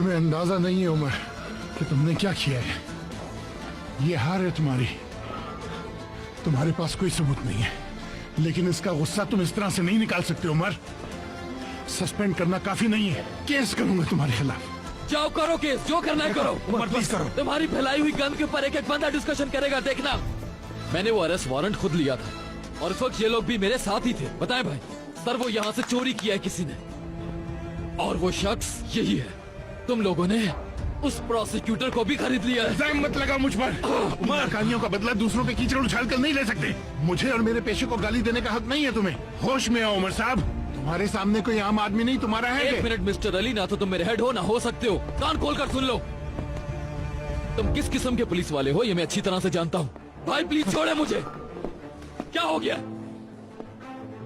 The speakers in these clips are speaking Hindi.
तुम्हें अंदाजा नहीं है उमर कि तुमने क्या किया है। ये हार है तुम्हारी। तुम्हारे पास कोई सबूत नहीं है, लेकिन इसका गुस्सा तुम इस तरह से नहीं निकाल सकते उमर। सस्पेंड करना काफी नहीं है, केस करूंगा तुम्हारे खिलाफ। जाओ करो केस, जो करना है करो। उमर प्लीज करो। तुम्हारी फैलाई हुई गन के ऊपर एक एक बंदा डिस्कशन करेगा, देखना। मैंने वो अरेस्ट वारंट खुद लिया था और इस वक्त ये लोग भी मेरे साथ ही थे। बताएं भाई सर, वो यहाँ से चोरी किया है किसी ने, और वो शख्स यही है। तुम लोगों ने उस प्रोसिक्यूटर को भी खरीद लिया है। इल्जाम मत लगाओ मुझ पर। उमर, कहानियों का बदला दूसरों पे कीचड़ उछाल कर नहीं ले सकते। मुझे और मेरे पेशे को गाली देने का हक नहीं है तुम्हें। होश में आओ उमर साहब, तुम्हारे सामने कोई आम आदमी नहीं तुम्हारा है। एक मिनट मिस्टर अली, ना तो तुम मेरे हेड हो ना हो सकते हो। कान खोल कर सुन लो, तुम किस किस्म के पुलिस वाले हो ये मैं अच्छी तरह से जानता हूँ। भाई प्लीज छोड़े मुझे। क्या हो गया?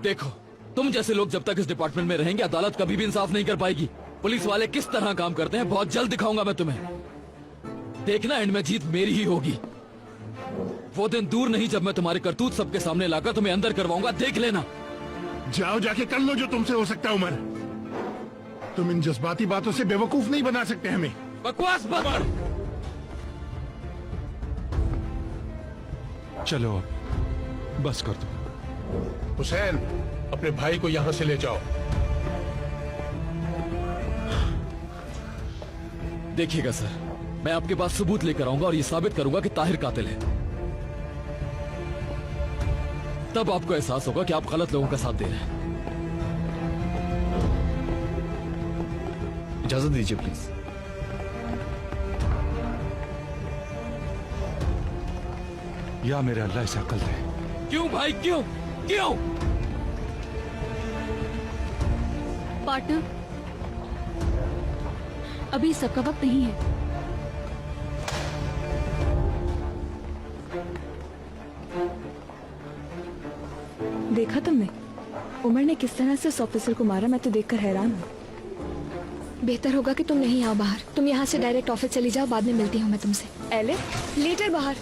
देखो, तुम जैसे लोग जब तक इस डिपार्टमेंट में रहेंगे अदालत कभी भी इंसाफ नहीं कर पाएगी। पुलिस वाले किस तरह काम करते हैं बहुत जल्द दिखाऊंगा मैं तुम्हें। देखना एंड में जीत मेरी ही होगी। वो दिन दूर नहीं जब मैं तुम्हारे करतूत सबके सामने लाकर तुम्हें अंदर करवाऊंगा, देख लेना। जाओ जाके कर लो जो तुमसे हो सकता है उमर। तुम इन जज्बाती बातों से बेवकूफ नहीं बना सकते हमें। बकवास बंद करो। चलो बस कर दो। हुसैन, अपने भाई को यहाँ से ले जाओ। देखिएगा सर, मैं आपके पास सबूत लेकर आऊंगा और ये साबित करूंगा कि ताहिर कातिल है। तब आपको एहसास होगा कि आप गलत लोगों का साथ दे रहे हैं। इजाजत दीजिए प्लीज। या मेरे अल्लाह इसे अकल दे। क्यों भाई, क्यों क्यों? पार्टनर, अभी सबका वक्त नहीं है। देखा तुमने उमर ने किस तरह से उस ऑफिसर को मारा? मैं तो देखकर हैरान हूँ। बेहतर होगा कि तुम नहीं आओ बाहर। तुम यहाँ से डायरेक्ट ऑफिस चली जाओ, बाद में मिलती हूँ मैं तुमसे। एले, लेटर बाहर।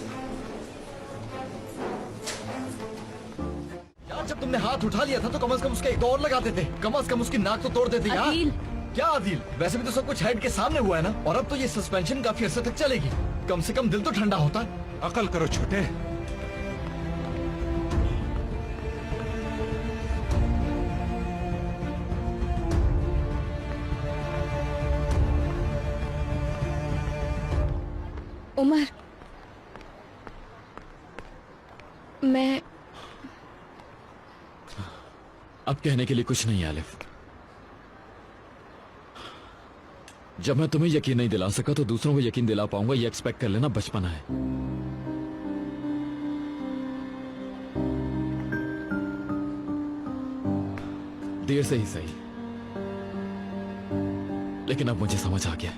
यार जब तुमने हाथ उठा लिया था तो कम से कम उसका एक और लगाते थे। कम से कम उसकी नाक तो तोड़ देते यार। अदील। क्या अदील? वैसे भी तो सब कुछ हेड के सामने हुआ है ना, और अब तो ये सस्पेंशन काफी अर्से तक चलेगी। कम से कम दिल तो ठंडा होता। अकल करो छोटे। उमर, मैं अब कहने के लिए कुछ नहीं है आलिफ। जब मैं तुम्हें यकीन नहीं दिला सका तो दूसरों को यकीन दिला पाऊंगा, ये एक्सपेक्ट कर लेना बचपना है। देर से ही सही, लेकिन अब मुझे समझ आ गया।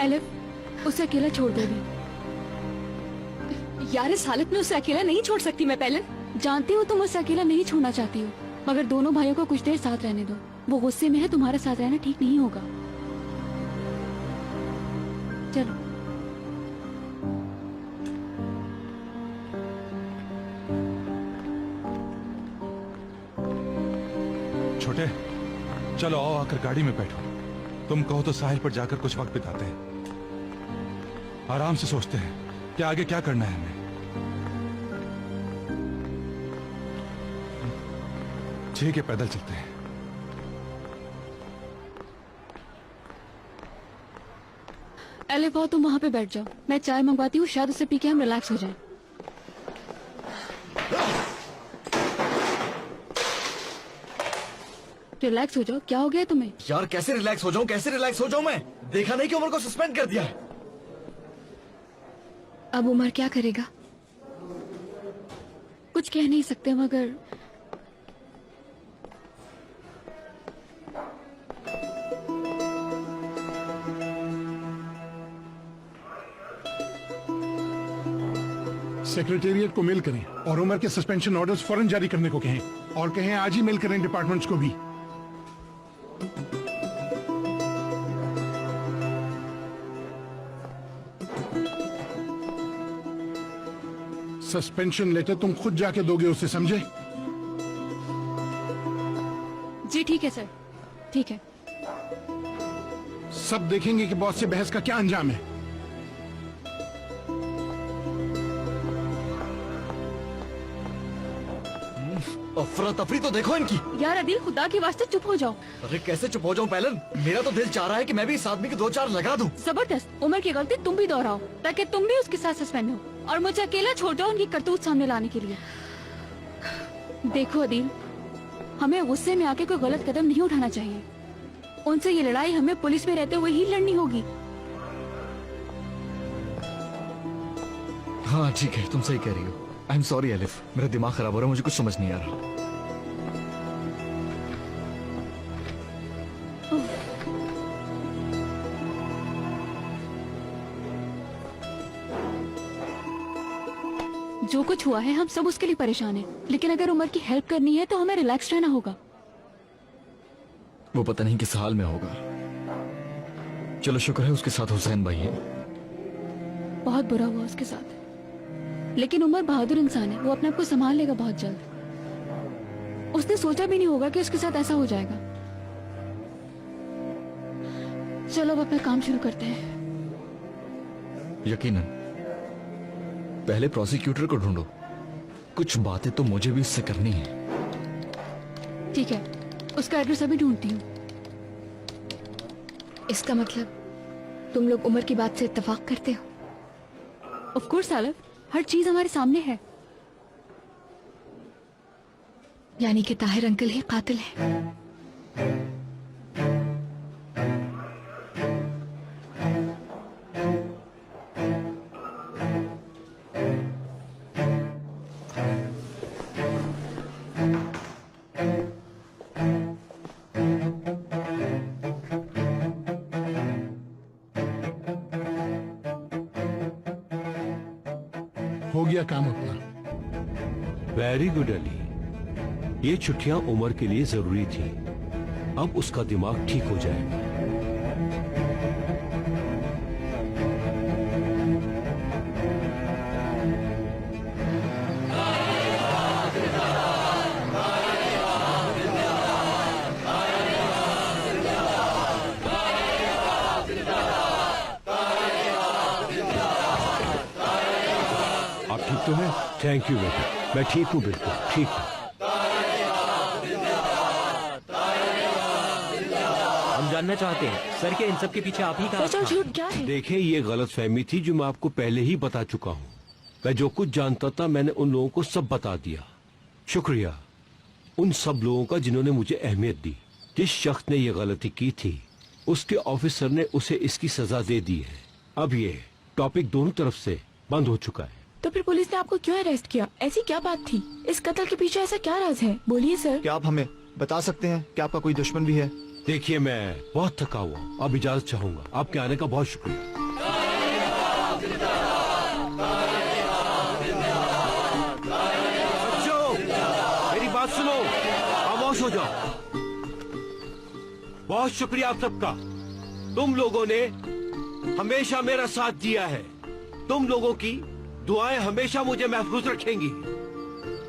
एलिफ, उसे अकेला छोड़ दो अभी। यार इस हालत में उसे अकेला नहीं छोड़ सकती मैं। पहले जानती हूँ तुम उसे अकेला नहीं छोड़ना चाहती हो, मगर दोनों भाइयों को कुछ देर साथ रहने दो। वो गुस्से में है, तुम्हारे साथ रहना ठीक नहीं होगा। चलो। छोटे चलो आओ, आकर गाड़ी में बैठो। तुम कहो तो साहिल पर जाकर कुछ वक्त बिताते हैं, आराम से सोचते हैं कि आगे क्या करना है हमें। ठीक है, पैदल चलते हैं। एलिफ आओ, तुम वहाँ पे बैठ जाओ, मैं चाय मंगवाती हूँ, शायद उसे पी के हम रिलैक्स हो जाएं। रिलैक्स हो जाओ। क्या हो गया तुम्हें? यार कैसे रिलैक्स हो जाऊं, कैसे रिलैक्स हो जाऊं मैं? देखा नहीं कि उमर को सस्पेंड कर दिया है। अब उमर क्या करेगा? कुछ कह नहीं सकते, मगर सेक्रेटेरिएट को मेल करें और उमर के सस्पेंशन ऑर्डर्स फौरन जारी करने को कहें, और कहें आज ही मेल करें डिपार्टमेंट्स को भी। सस्पेंशन लेटर तुम खुद जाके दोगे उसे, समझे? जी ठीक है सर, ठीक है। सब देखेंगे कि बॉस से बहस का क्या अंजाम है। अफरा तफरी तो देखो इनकी। यार अदिल, खुदा की वास्ते चुप हो जाओ। अरे कैसे चुप हो जाऊं पैलन? मेरा तो दिल चाह रहा है कि मैं भी इस आदमी के 2-4 लगा दूं। जबरदस्त। उमर की गलती तुम भी दोहराओ ताकि तुम भी उसके साथ सस्पेंड हो और मुझे अकेला छोड़ दो उनकी करतूत सामने लाने के लिए। देखो अदिल, हमें गुस्से में आके कोई गलत कदम नहीं उठाना चाहिए। उनसे ये लड़ाई हमें पुलिस में रहते हुए ही लड़नी होगी। हाँ ठीक है, तुम सही कह रही हो। आई एम सॉरी एलिफ, मेरा दिमाग खराब हो रहा है, मुझे कुछ समझ नहीं आ रहा। जो कुछ हुआ है हम सब उसके लिए परेशान हैं, लेकिन अगर उमर की हेल्प करनी है तो हमें रिलैक्स रहना होगा। वो पता नहीं किस हाल में होगा। चलो शुक्र है उसके साथ हुसैन भाई है। बहुत बुरा हुआ उसके साथ, लेकिन उमर बहादुर इंसान है, वो अपने आप को संभाल लेगा बहुत जल्द। उसने सोचा भी नहीं होगा कि उसके साथ ऐसा हो जाएगा। चलो अब अपना काम शुरू करते हैं। यकीनन पहले प्रोसिक्यूटर को ढूंढो, कुछ बातें तो मुझे भी इससे करनी है। ठीक है, उसका एड्रेस अभी ढूंढती हूँ। इसका मतलब तुम लोग उमर की बात से इत्तेफाक करते हो? ऑफ कोर्स आलफ, हर चीज हमारे सामने है। यानी कि ताहिर अंकल ही कातिल है। हो गया काम अपना। वेरी गुड अली, ये छुट्टियां उमर के लिए जरूरी थी। अब उसका दिमाग ठीक हो जाएगा। आप ठीक तो हैं? थैंक यू बेटा, मैं ठीक हूँ, बिल्कुल ठीक हूँ। हम जानना चाहते हैं सर के इन सब के पीछे आप ही का सच और झूठ क्या है? देखिए, ये गलत फहमी थी जो मैं आपको पहले ही बता चुका हूँ। मैं जो कुछ जानता था मैंने उन लोगों को सब बता दिया। शुक्रिया उन सब लोगों का जिन्होंने मुझे अहमियत दी। जिस शख्स ने ये गलती की थी उसके ऑफिसर ने उसे इसकी सजा दे दी है। अब ये टॉपिक दोनों तरफ से बंद हो चुका है। तो फिर पुलिस ने आपको क्यों अरेस्ट किया? ऐसी क्या बात थी? इस कत्ल के पीछे ऐसा क्या राज है? बोलिए सर। क्या आप हमें बता सकते हैं कि आपका कोई दुश्मन भी है? देखिए, मैं बहुत थका हुआ हूँ, अब इजाजत चाहूंगा। आपके आने का बहुत शुक्रिया। बच्चों, मेरी बात सुनो, खामोश हो जाओ। बहुत शुक्रिया आप सबका। तुम लोगों ने हमेशा मेरा साथ दिया है। तुम लोगों की दुआएं हमेशा मुझे महफूज रखेंगी,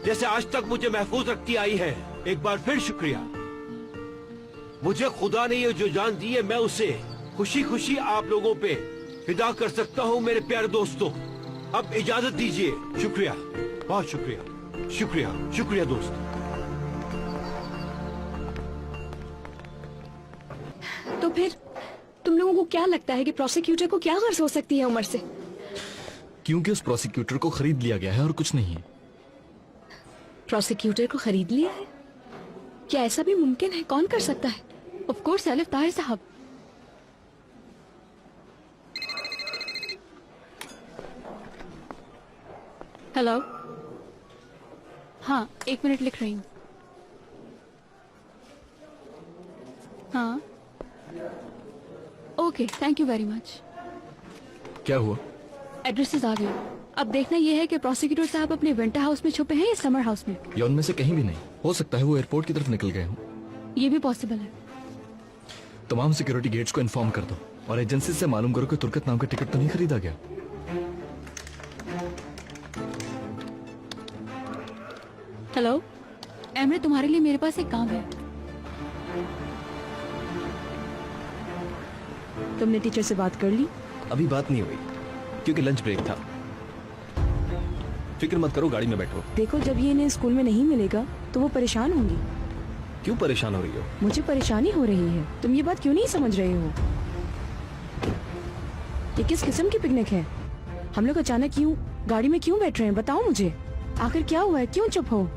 जैसे आज तक मुझे महफूज रखती आई है। एक बार फिर शुक्रिया। मुझे खुदा ने ये जो जान दी है, मैं उसे खुशी खुशी आप लोगों पे फिदा कर सकता हूँ। मेरे प्यारे दोस्तों, अब इजाजत दीजिए। शुक्रिया, बहुत शुक्रिया, शुक्रिया, शुक्रिया दोस्त। तो फिर तुम लोगों को क्या लगता है कि प्रोसिक्यूटर को क्या गर्ज हो सकती है उमर से? क्योंकि उस प्रोसिक्यूटर को खरीद लिया गया है और कुछ नहीं है। प्रोसिक्यूटर को खरीद लिया है? क्या ऐसा भी मुमकिन है? कौन कर सकता है? ऑफ कोर्स आलफ, ताहिर साहब। हेलो। हाँ, 1 मिनट लिख रही हूँ। हाँ okay, thank you very much. क्या हुआ? एड्रेसेस आ गए। अब देखना यह है कि प्रोसिक्यूटर साहब अपने विंटर हाउस में छुपे हैं या समर हाउस में। या उनमें से कहीं भी नहीं। हो सकता है वो एयरपोर्ट की तरफ निकल गए हों। ये भी पॉसिबल है। तमाम सिक्योरिटी गेट्स को इन्फॉर्म कर दो और एजेंसी से मालूम करो कि तुर्कत नाम का टिकट तो नहीं खरीदा गया। हेलो एमरे, तुम्हारे लिए मेरे पास एक काम है। तुमने टीचर से बात कर ली? अभी बात नहीं हुई क्योंकि लंच ब्रेक था। फिक्र मत करो, गाड़ी में बैठो। देखो, जब ये इन्हें स्कूल में नहीं मिलेगा तो वो परेशान होंगी। क्यों परेशान हो रही हो? मुझे परेशानी हो रही है। तुम ये बात क्यों नहीं समझ रहे हो? ये किस किस्म की पिकनिक है? हम लोग अचानक क्यों गाड़ी में क्यों बैठ रहे हैं? बताओ मुझे, आखिर क्या हुआ है? क्यों चुप हो?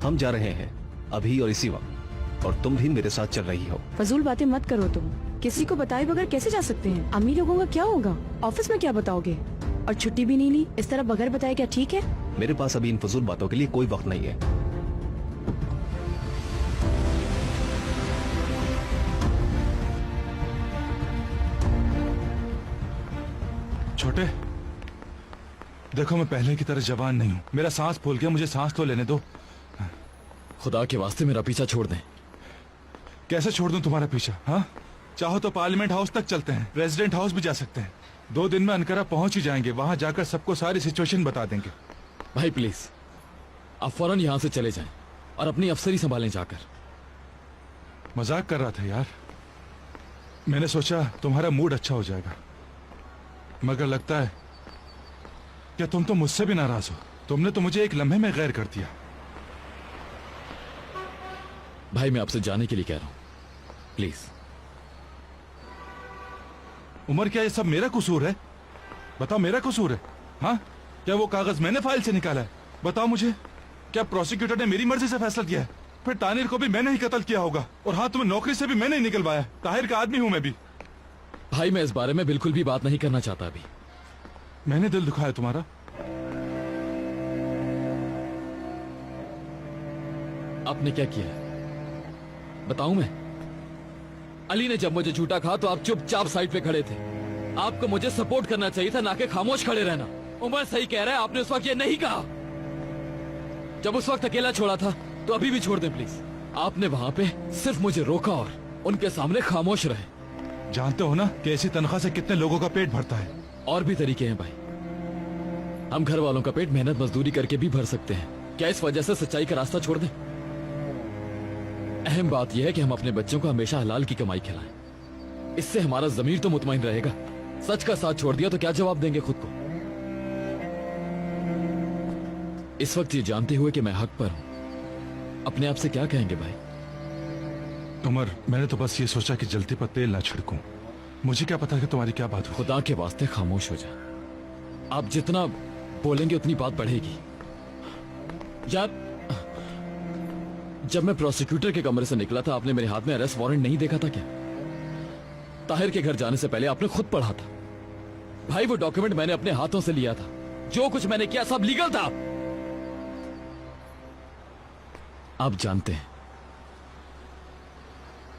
हम जा रहे हैं अभी और इसी वक्त, और तुम भी मेरे साथ चल रही हो। फजूल बातें मत करो तुम। किसी को बताए बगैर कैसे जा सकते हैं? अम्मी लोगों का क्या होगा? ऑफिस में क्या बताओगे? और छुट्टी भी नहीं ली इस तरह बगैर बताए, क्या ठीक है? मेरे पास अभी इन फजूल बातों के लिए कोई वक्त नहीं है। छोटे, देखो मैं पहले की तरह जवान नहीं हूं। मेरा सांस फूल गया, मुझे सांस तो लेने दो। खुदा के वास्ते मेरा पीछा छोड़ दें। कैसे छोड़ दूं तुम्हारा पीछा? हाँ, चाहो तो पार्लियामेंट हाउस तक चलते हैं, प्रेसिडेंट हाउस भी जा सकते हैं। 2 दिन में अनकरा पहुंच ही जाएंगे, वहां जाकर सबको सारी सिचुएशन बता देंगे। भाई प्लीज, आप फौरन यहाँ से चले जाएं और अपनी अफसरी संभालें जाकर। मजाक कर रहा था यार। मैंने सोचा तुम्हारा मूड अच्छा हो जाएगा, मगर लगता है कि तुम तो मुझसे भी नाराज हो। तुमने तो मुझे एक लम्हे में गैर कर दिया। भाई मैं आपसे जाने के लिए कह रहा हूं, प्लीज। उमर, क्या ये सब मेरा कसूर है? बताओ, मेरा कसूर है? हाँ, क्या वो कागज मैंने फाइल से निकाला है? बताओ मुझे, क्या प्रोसिक्यूटर ने मेरी मर्जी से फैसला किया है? फिर तानिर को भी मैंने ही कत्ल किया होगा, और हाँ, तुम्हें नौकरी से भी मैंने ही निकलवाया। ताहिर का आदमी हूं मैं भी। भाई मैं इस बारे में बिल्कुल भी बात नहीं करना चाहता अभी। मैंने दिल दुखाया तुम्हारा? आपने क्या किया है बताऊं मैं? अली ने जब मुझे झूठा कहा तो आप चुपचाप साइड पे खड़े थे। आपको मुझे सपोर्ट करना चाहिए था, ना कि खामोश खड़े रहना। उमर सही कह रहा है, आपने उस वक्त ये नहीं कहा। जब उस वक्त अकेला छोड़ा था तो अभी भी छोड़ दें प्लीज। आपने वहां पे सिर्फ मुझे रोका और उनके सामने खामोश रहे। जानते हो ना कि ऐसी तनख्वाह से कितने लोगों का पेट भरता है। और भी तरीके हैं भाई, हम घर वालों का पेट मेहनत मजदूरी करके भी भर सकते हैं। क्या इस वजह से सच्चाई का रास्ता छोड़ दें? अहम बात यह है कि हम अपने बच्चों को हमेशा हलाल की कमाई खिलाएं। इससे हमारा जमीर तो मुतमईन रहेगा। सच का साथ छोड़ दिया तो क्या जवाब देंगे खुद को? इस वक्त ये जानते हुए कि मैं हक पर हूं, अपने आप से क्या कहेंगे भाई? उमर, मैंने तो बस ये सोचा कि जलती पर तेल ना छिड़कूं। मुझे क्या पता कि तुम्हारी क्या बात हो। खुदा के वास्ते खामोश हो जा। आप जितना बोलेंगे उतनी बात बढ़ेगी। यार, जब मैं प्रोसिक्यूटर के कमरे से निकला था, आपने मेरे हाथ में अरेस्ट वारंट नहीं देखा था क्या? ताहिर के घर जाने से पहले आपने खुद पढ़ा था। भाई वो डॉक्यूमेंट मैंने अपने हाथों से लिया था। जो कुछ मैंने किया सब लीगल था। आप जानते हैं,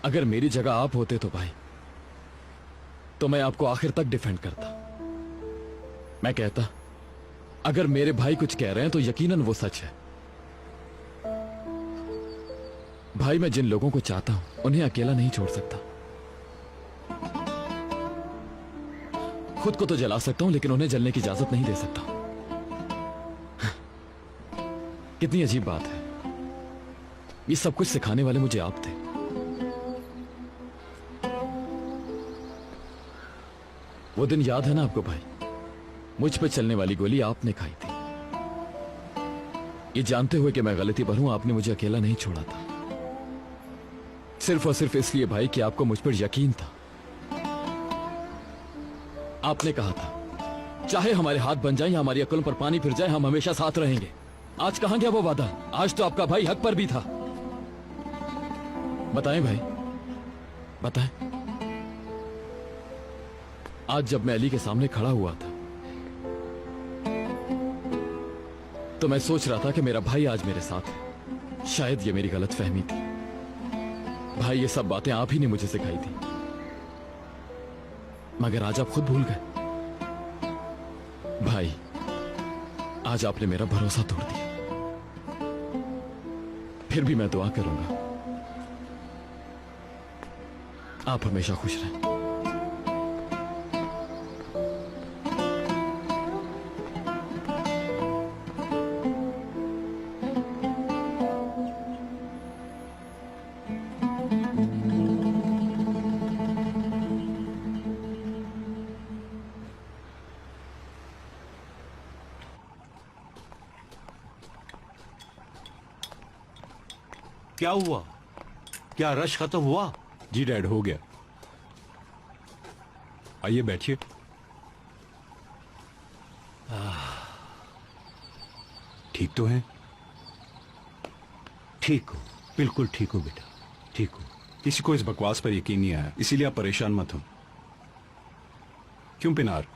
अगर मेरी जगह आप होते तो भाई, तो मैं आपको आखिर तक डिफेंड करता। मैं कहता, अगर मेरे भाई कुछ कह रहे हैं तो यकीनन वो सच है। भाई मैं जिन लोगों को चाहता हूं उन्हें अकेला नहीं छोड़ सकता। खुद को तो जला सकता हूं लेकिन उन्हें जलने की इजाजत नहीं दे सकता। कितनी अजीब बात है। ये सब कुछ सिखाने वाले मुझे आप थे। वो दिन याद है ना आपको भाई? मुझ पे चलने वाली गोली आपने खाई थी। ये जानते हुए कि मैं गलती पर हूं, आपने मुझे अकेला नहीं छोड़ा था। सिर्फ और सिर्फ इसलिए भाई कि आपको मुझ पर यकीन था। आपने कहा था, चाहे हमारे हाथ बन जाए या हमारी अक्लों पर पानी फिर जाए, हम हमेशा साथ रहेंगे। आज कहां गया वो वादा? आज तो आपका भाई हक पर भी था। बताएं भाई, बताएं। आज जब मैं अली के सामने खड़ा हुआ था तो मैं सोच रहा था कि मेरा भाई आज मेरे साथ है। शायद ये मेरी गलत फहमी थी। भाई ये सब बातें आप ही ने मुझे सिखाई थी, मगर आज आप खुद भूल गए। भाई आज आपने मेरा भरोसा तोड़ दिया। फिर भी मैं दुआ करूंगा आप हमेशा खुश रहें। क्या हुआ? क्या रश खत्म हुआ? जी डैड, हो गया। आइए बैठिए। ठीक तो हैं? ठीक हूँ, बिल्कुल ठीक हूँ बेटा, ठीक हूँ। किसी को इस बकवास पर यकीन नहीं आया, इसीलिए आप परेशान मत हो। क्यों पिनार,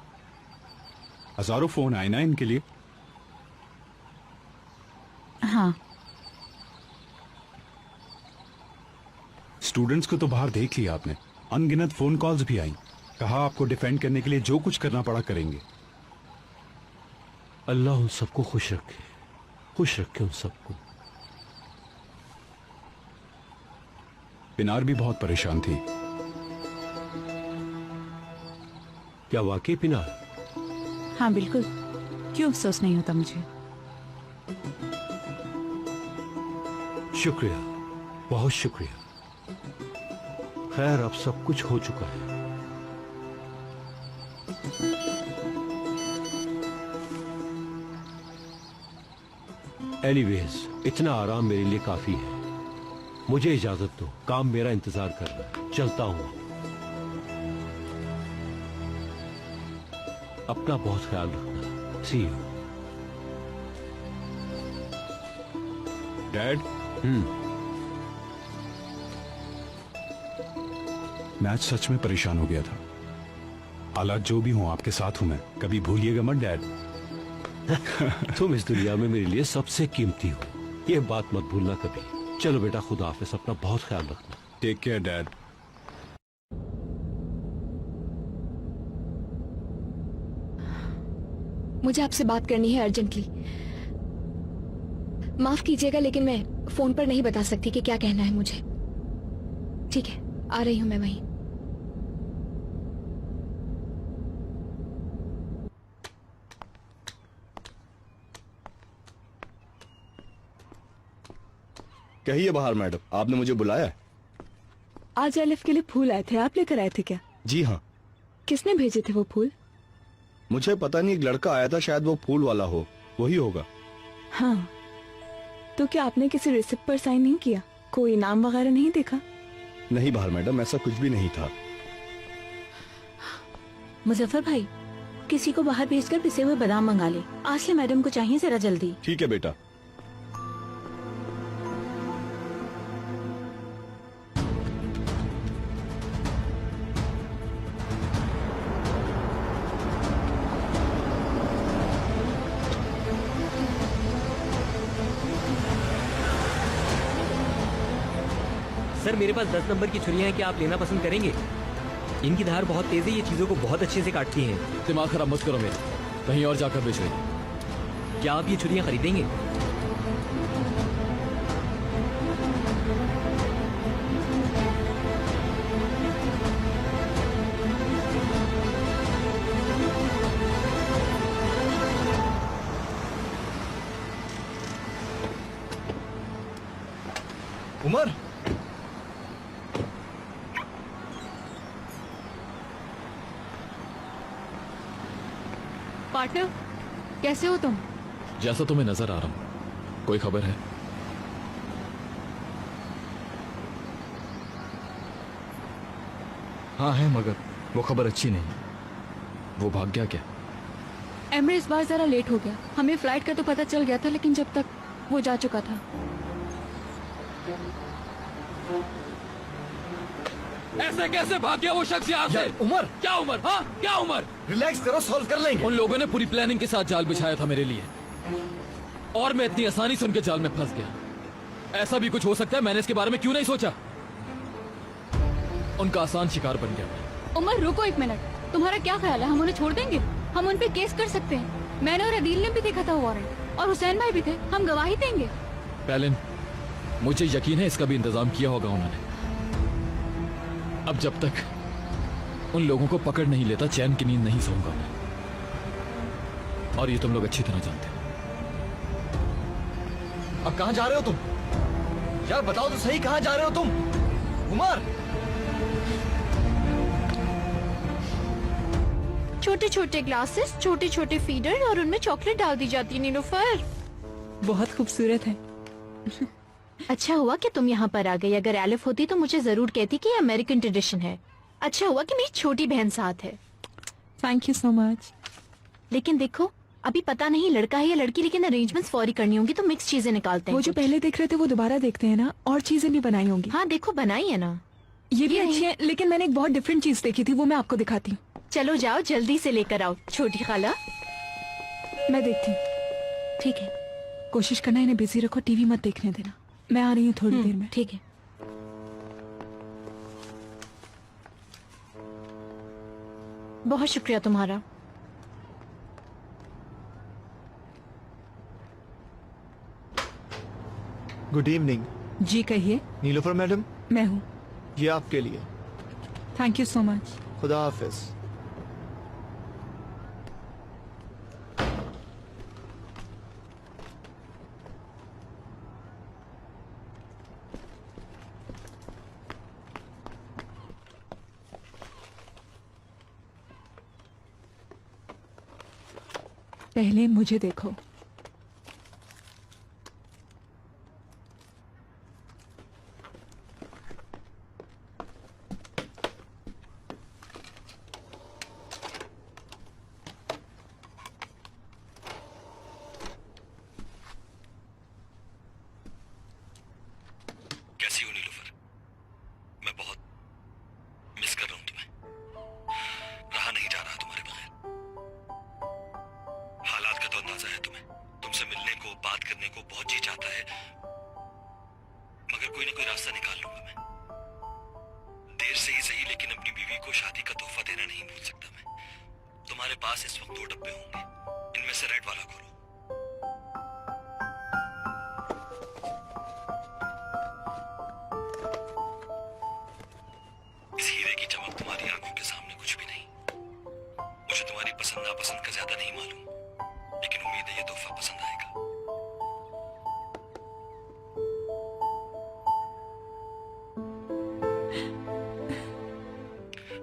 हजारों फोन आए ना इनके लिए? हाँ, स्टूडेंट्स को तो बाहर देख लिया आपने, अनगिनत फोन कॉल्स भी आई। कहा आपको डिफेंड करने के लिए जो कुछ करना पड़ा करेंगे। अल्लाह उन सबको खुश रखे, खुश रखे उन सबको। पिनार भी बहुत परेशान थी। क्या वाकई पिनार? हाँ बिल्कुल, क्यों अफसोस नहीं होता मुझे। शुक्रिया, बहुत शुक्रिया। खैर अब सब कुछ हो चुका है। एनीवेज, इतना आराम मेरे लिए काफी है। मुझे इजाजत दो, काम मेरा इंतजार कर रहा है। चलता हूं। अपना बहुत ख्याल रखना। सी यू। डैड, मैं आज सच में परेशान हो गया था। हालात जो भी हों, आपके साथ हूं मैं, कभी भूलिएगा मत डैड। तुम इस दुनिया में मेरे लिए सबसे कीमती हो, ये बात मत भूलना कभी। चलो बेटा, खुदा हाफिज, अपना बहुत ख्याल रखना। Take care dad. मुझे आपसे बात करनी है अर्जेंटली। माफ कीजिएगा, लेकिन मैं फोन पर नहीं बता सकती कि क्या कहना है मुझे। ठीक है, आ रही हूं मैं वहीं। कहिए बाहर मैडम, आपने मुझे बुलाया है? आज एलिफ के लिए फूल आए थे, आप लेकर आए थे क्या? जी हाँ। किसने भेजे थे वो फूल? मुझे पता नहीं, एक लड़का आया था, शायद वो फूल वाला हो, वही होगा। हाँ, तो क्या आपने किसी रिसिप्ट पर साइन नहीं किया? कोई नाम वगैरह नहीं देखा? नहीं बाहर मैडम, ऐसा कुछ भी नहीं था। मुजफ्फर भाई, किसी को बाहर भेजकर पिसे हुए बादाम मंगा ले। आसले मैडम को चाहिए, जरा जल्दी। ठीक है बेटा। सर मेरे पास 10 नंबर की छुरियां हैं, क्या आप लेना पसंद करेंगे? इनकी धार बहुत तेज है, ये चीजों को बहुत अच्छे से काटती हैं। दिमाग खराब मत करो मेरा, कहीं और जाकर बेच रही। क्या आप ये छुरियां खरीदेंगे? उमर, पार्टनर, कैसे हो तुम? जैसा तुम्हें नजर आ रहा हूं। कोई खबर है? हाँ है, मगर वो खबर अच्छी नहीं। वो भाग गया क्या? एमरे इस बार जरा लेट हो गया। हमें फ्लाइट का तो पता चल गया था, लेकिन जब तक वो जा चुका था। ऐसे कैसे भाग गया वो शख्स यहाँ से? उमर, क्या उमर? हाँ क्या उमर? रिलैक्स करो, सॉल्व कर लेंगे। उन लोगों ने पूरी प्लानिंग के साथ जाल बिछाया था मेरे लिए, और मैं इतनी आसानी से उनके जाल में फंस गया। ऐसा भी कुछ हो सकता है, मैंने इसके बारे में क्यों नहीं सोचा? उनका आसान शिकार बन गया। उमर रुको एक मिनट, तुम्हारा क्या ख्याल है? हम उन्हें छोड़ देंगे? हम उन पे केस कर सकते हैं। मैंने और अदील ने भी देखा था वारंट, और हुसैन भाई भी थे। हम गवाही देंगे। पैलिन, मुझे यकीन है इसका भी इंतजाम किया होगा उन्होंने। अब जब तक उन लोगों को पकड़ नहीं लेता, चैन की नींद नहीं सोऊंगा मैं, और ये तुम लोग अच्छी तरह जानते हो। अब कहाँ जा रहे हो तुम? यार बताओ तो सही, कहाँ जा रहे हो तुम? उमर, छोटे छोटे ग्लासेस, छोटे छोटे फीडर, और उनमें चॉकलेट डाल दी जाती है। नीलोफर, बहुत खूबसूरत है। अच्छा हुआ कि तुम यहाँ पर आ गई। अगर एलिफ होती तो मुझे जरूर कहती कि ये अमेरिकन ट्रेडिशन है। अच्छा हुआ कि मेरी छोटी बहन साथ है। Thank you so much. लेकिन देखो अभी पता नहीं लड़का है या लड़की, लेकिन अरेंजमेंट्स फौरी करनी होंगी तो मिक्स चीजें निकालते हैं। वो जो कुछ। पहले देख रहे थे वो दोबारा देखते हैं ना, और चीजें भी बनाई होंगी। हाँ देखो बनाई है ना। ये भी ये अच्छी है, लेकिन मैंने एक बहुत डिफरेंट चीज देखी थी, वो मैं आपको दिखाती हूँ। चलो जाओ जल्दी से लेकर आओ। छोटी खाला मैं देखती हूँ। ठीक है। कोशिश करना इन्हें बिजी रखो, टीवी मत देखने देना। मैं आ रही हूँ थोड़ी देर में। ठीक है। बहुत शुक्रिया तुम्हारा। Good evening. जी कहिए। नीलोफर मैडम, मैं हूँ। ये आपके लिए। Thank you so much. खुदा हाफिज। पहले मुझे देखो। कैसी हो नीलोफर? मैं बहुत मिस कर रहा हूं तुम्हें। रहा नहीं जा रहा तुम्हारे बगैर। हालात का तो अंदाजा है तुम्हें। तुमसे मिलने को, बात करने को बहुत जी चाहता है, मगर कोई ना कोई रास्ता निकाल लूंगा मैं। देर से ही सही, लेकिन अपनी बीवी को शादी का तोहफा देना नहीं भूल सकता मैं। तुम्हारे पास इस वक्त 2 डब्बे होंगे, इनमें से रेड वाला खोलो। इस हीरे की चमक तुम्हारी आंखों के सामने कुछ भी नहीं। मुझे तुम्हारी पसंद नापसंद का ज्यादा नहीं मालूम, लेकिन उम्मीद है ये तोहफा पसंद आएगा।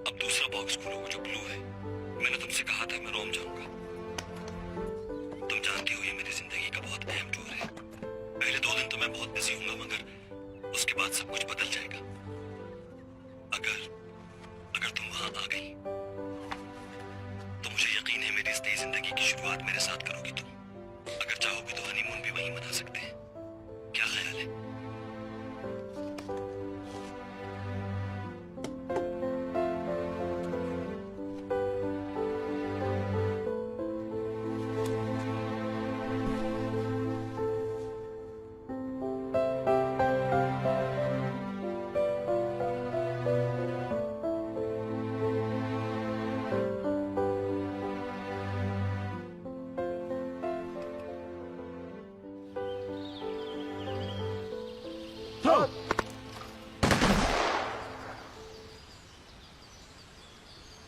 अब दूसरा बॉक्स खोलो, वो जो ब्लू है। मैंने तुमसे कहा था मैं रोम जाऊंगा। तुम जानती हो ये मेरी जिंदगी का बहुत अहम टूर है। पहले 2 दिन तो मैं बहुत बिजी हूंगा, मगर उसके बाद सब कुछ बदल जाएगा। अगर तुम वहां आ गई तो मुझे यकीन है मेरी इस नई जिंदगी की शुरुआत मेरे साथ करोगी तुम। अगर चाहोगी तो हनीमून भी वहीं मना सकते हैं। क्या ख्याल है?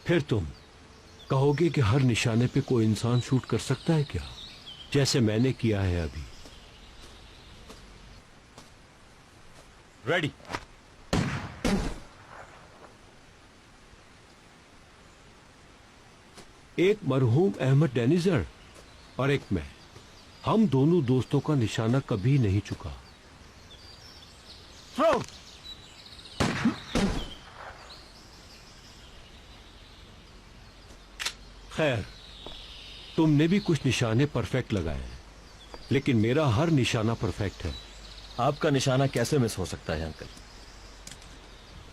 फिर तुम कहोगे कि हर निशाने पे कोई इंसान शूट कर सकता है क्या, जैसे मैंने किया है अभी। रेडी। एक मरहूम अहमद डेनिजर और एक मैं, हम दोनों दोस्तों का निशाना कभी नहीं चुका। थ्रो। खैर, तुमने भी कुछ निशाने परफेक्ट लगाए हैं, लेकिन मेरा हर निशाना परफेक्ट है। आपका निशाना कैसे मिस हो सकता है अंकल?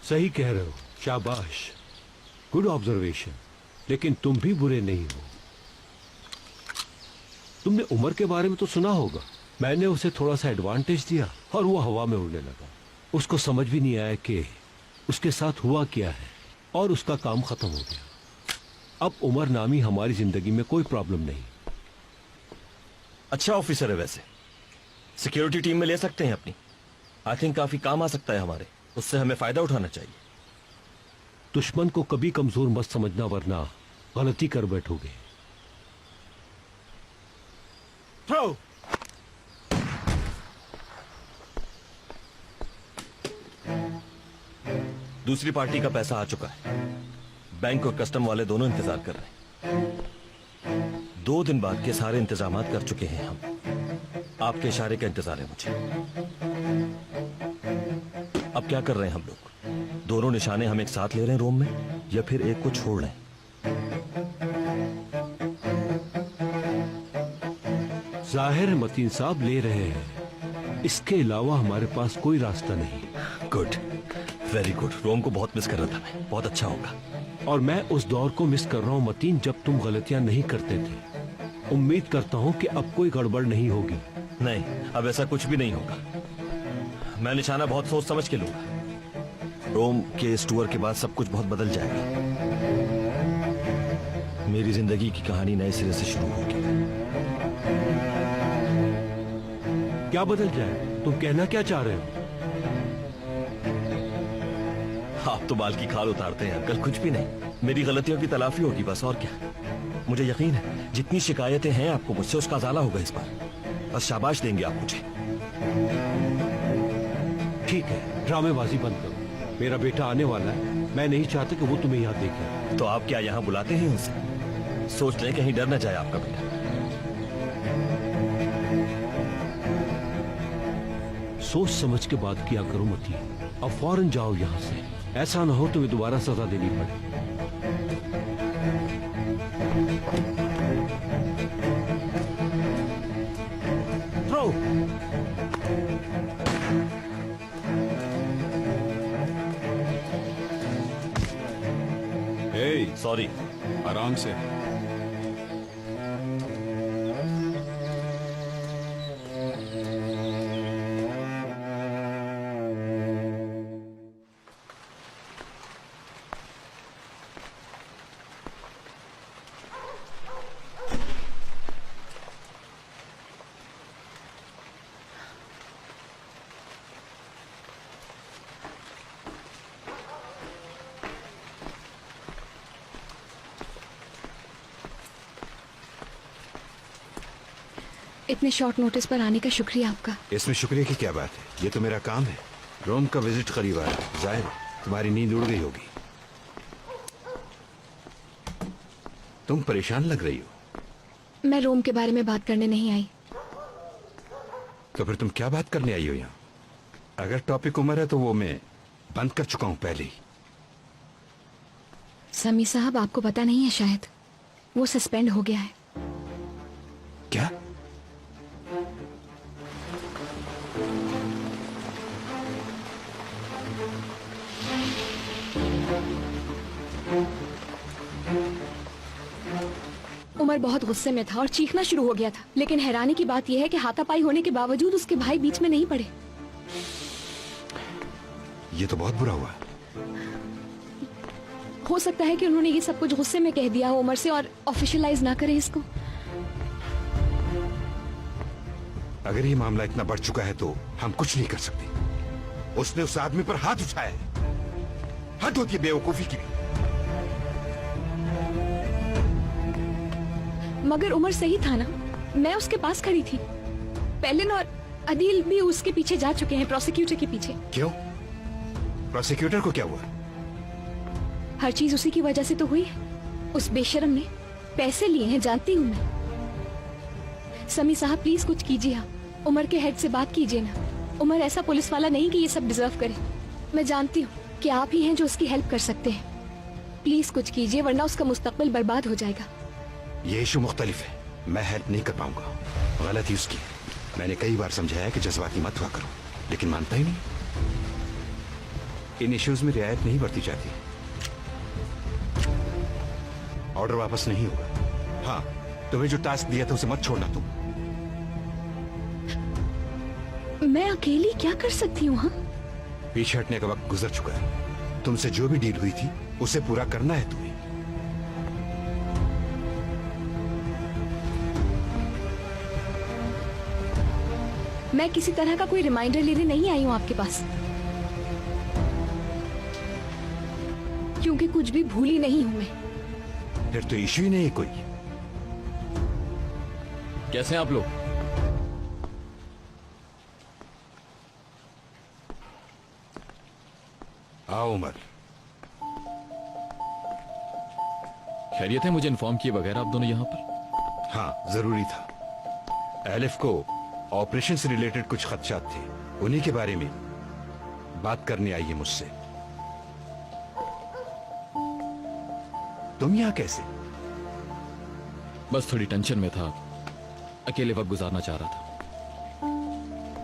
सही कह रहे हो, शाबाश, गुड ऑब्जर्वेशन। लेकिन तुम भी बुरे नहीं हो। तुमने उमर के बारे में तो सुना होगा। मैंने उसे थोड़ा सा एडवांटेज दिया और वो हवा में उड़ने लगा। उसको समझ भी नहीं आया कि उसके साथ हुआ क्या है, और उसका काम खत्म हो गया। अब उमर नामी हमारी जिंदगी में कोई प्रॉब्लम नहीं। अच्छा ऑफिसर है वैसे, सिक्योरिटी टीम में ले सकते हैं अपनी। आई थिंक काफी काम आ सकता है हमारे, उससे हमें फायदा उठाना चाहिए। दुश्मन को कभी कमजोर मत समझना, वरना गलती कर बैठोगे। थ्रो। दूसरी पार्टी का पैसा आ चुका है। बैंक और कस्टम वाले दोनों इंतजार कर रहे हैं। 2 दिन बाद के सारे इंतजामात कर चुके हैं हम। आपके इशारे का इंतजार है मुझे। अब क्या कर रहे हैं हम लोग? दोनों निशाने हम एक साथ ले रहे हैं रूम में, या फिर एक को छोड़ रहे हैं? जाहिर है मतीन साहब ले रहे हैं, इसके अलावा हमारे पास कोई रास्ता नहीं। Good, very good. रोम को बहुत मिस कर रहा था मैं, बहुत अच्छा होगा। और मैं उस दौर को मिस कर रहा हूँ मतीन, जब तुम गलतियां नहीं करते थे। उम्मीद करता हूँ कि अब कोई गड़बड़ नहीं होगी। नहीं, अब ऐसा कुछ भी नहीं होगा। मैं निशाना बहुत सोच समझ के लूंगा। रोम के इस टूर के बाद सब कुछ बहुत बदल जाएगा। मेरी जिंदगी की कहानी नए सिरे से शुरू होगी। क्या बदल जाए? तुम कहना क्या चाह रहे हो? आप तो बाल की खाल उतारते हैं अंकल। कुछ भी नहीं, मेरी गलतियों की तलाफी होगी बस, और क्या। मुझे यकीन है जितनी शिकायतें हैं आपको मुझसे, उसका उजाला होगा इस बार। बस शाबाश देंगे आप मुझे। ठीक है, ड्रामेबाजी बंद करो। मेरा बेटा आने वाला है, मैं नहीं चाहता कि वो तुम्हें यहाँ देखे। तो आप क्या यहाँ बुलाते हैं उसे? सोच लें कहीं डर न जाए आपका बेटा। सोच समझ के बात किया करो मती। अब फौरन जाओ यहाँ से, ऐसा ना हो तुम्हें दोबारा सजा देनी पड़े। थ्रो। सॉरी। आराम से। इतने शॉर्ट नोटिस पर आने का शुक्रिया आपका। इसमें शुक्रिया की क्या बात है, ये तो मेरा काम है। रोम का विजिट करीब आया, जाहिर है तुम्हारी नींद उड़ गई होगी। तुम परेशान लग रही हो। मैं रोम के बारे में बात करने नहीं आई। तो फिर तुम क्या बात करने आई हो यहाँ? अगर टॉपिक उम्र है तो वो मैं बंद कर चुका हूं पहले ही। समी साहब, आपको पता नहीं है शायद, वो सस्पेंड हो गया है। क्या? उमर बहुत गुस्से में था और चीखना शुरू हो गया था, लेकिन हैरानी की बात यह है कि हाथापाई होने के बावजूद उसके भाई बीच में नहीं पड़े। ये तो बहुत बुरा हुआ। हो सकता है कि उन्होंने ये सब कुछ गुस्से में कह दिया हो उमर से और ऑफिशियलाइज ना करें इसको। अगर ये मामला इतना बढ़ चुका है तो हम कुछ नहीं कर सकते। उसने उस आदमी पर हाथ उठाया है। हद होती है बेवकूफी की भी। मगर उमर सही था ना, मैं उसके पास खड़ी थी। पेलिन और अदील भी उसके पीछे जा चुके हैं, प्रोसिक्यूटर के पीछे। क्यों? प्रोसिक्यूटर को क्या हुआ? हर चीज उसी की वजह से तो हुई है। उस बेशरम ने पैसे लिए हैं, जानती हूँ मैं। समी साहब प्लीज कुछ कीजिए, आप उमर के हेड से बात कीजिए ना। उमर ऐसा पुलिस वाला नहीं कि ये सब डिजर्व करे। मैं जानती हूँ कि आप ही हैं जो उसकी हेल्प कर सकते हैं। प्लीज कुछ कीजिए वरना उसका मुस्तकबिल बर्बाद हो जाएगा। ये इशू मुख्तलिफ है, मैं हेल्प नहीं कर पाऊंगा। गलती उसकी। मैंने कई बार समझाया कि जज्बाती मत हुआ करो, लेकिन मानता ही नहीं। इन इश्यूज में रियायत नहीं बरती जाती। ऑर्डर वापस नहीं होगा। हाँ, तुम्हें जो टास्क दिया था उसे मत छोड़ना तुम। मैं अकेली क्या कर सकती हूँ? हाँ, पीछे हटने का वक्त गुजर चुका है। तुमसे जो भी डील हुई थी उसे पूरा करना है तुम्हें। मैं किसी तरह का कोई रिमाइंडर लेने नहीं आई हूँ आपके पास, क्योंकि कुछ भी भूली नहीं हूँ मैं। फिर तो इशू ही नहीं कोई। कैसे हैं आप लोग? आओ उमर। खैरियत है? मुझे इन्फॉर्म किए बगैर आप दोनों यहाँ पर? हाँ, जरूरी था। एलिफ को ऑपरेशन से रिलेटेड कुछ खदशात थे। उन्हीं के बारे में बात करने आई है मुझसे। तुम यहां कैसे? बस थोड़ी टेंशन में था, अकेले वक्त गुजारना चाह रहा था।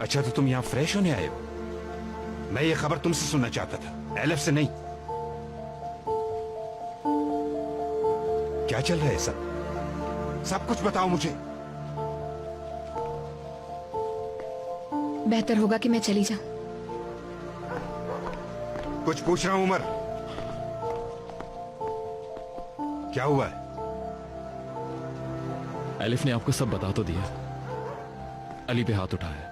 अच्छा, तो तुम यहां फ्रेश होने आए हो? मैं ये खबर तुमसे सुनना चाहता था, एलिफ से नहीं। क्या चल रहा है सब कुछ बताओ मुझे। बेहतर होगा कि मैं चली जाऊं। कुछ पूछ रहा हूं उमर, क्या हुआ है? एलिफ ने आपको सब बता तो दिया, अली पे हाथ उठाया।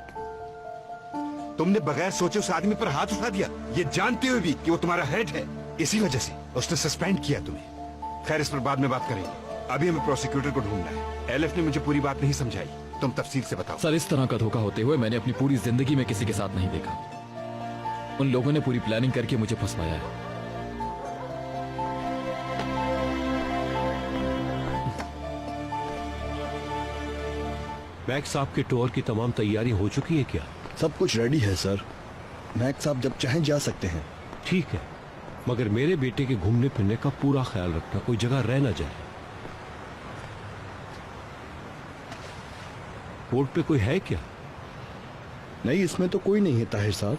तुमने बगैर सोचे उस आदमी पर हाथ उठा दिया, ये जानते हुए भी कि वो तुम्हारा हेड है। इसी वजह से उसने सस्पेंड किया तुम्हें। खैर, इस पर बाद में बात करेंगे, अभी हमें प्रोसिक्यूटर को ढूंढना है। एलिफ ने मुझे पूरी बात नहीं समझाई, तुम तफसील से बताओ। सर, इस तरह का धोखा होते हुए मैंने अपनी पूरी जिंदगी में किसी के साथ नहीं देखा। उन लोगों ने पूरी प्लानिंग करके मुझे फंसवाया है। मैक्स साहब के टूर की तमाम तैयारी हो चुकी है क्या? सब कुछ रेडी है सर। मैक्स साहब जब चाहें जा सकते हैं। ठीक है, मगर मेरे बेटे के घूमने फिरने का पूरा ख्याल रखना, कोई जगह रह ना जाए। बोर्ड पे कोई है क्या? नहीं, इसमें तो कोई नहीं है ताहिर साहब।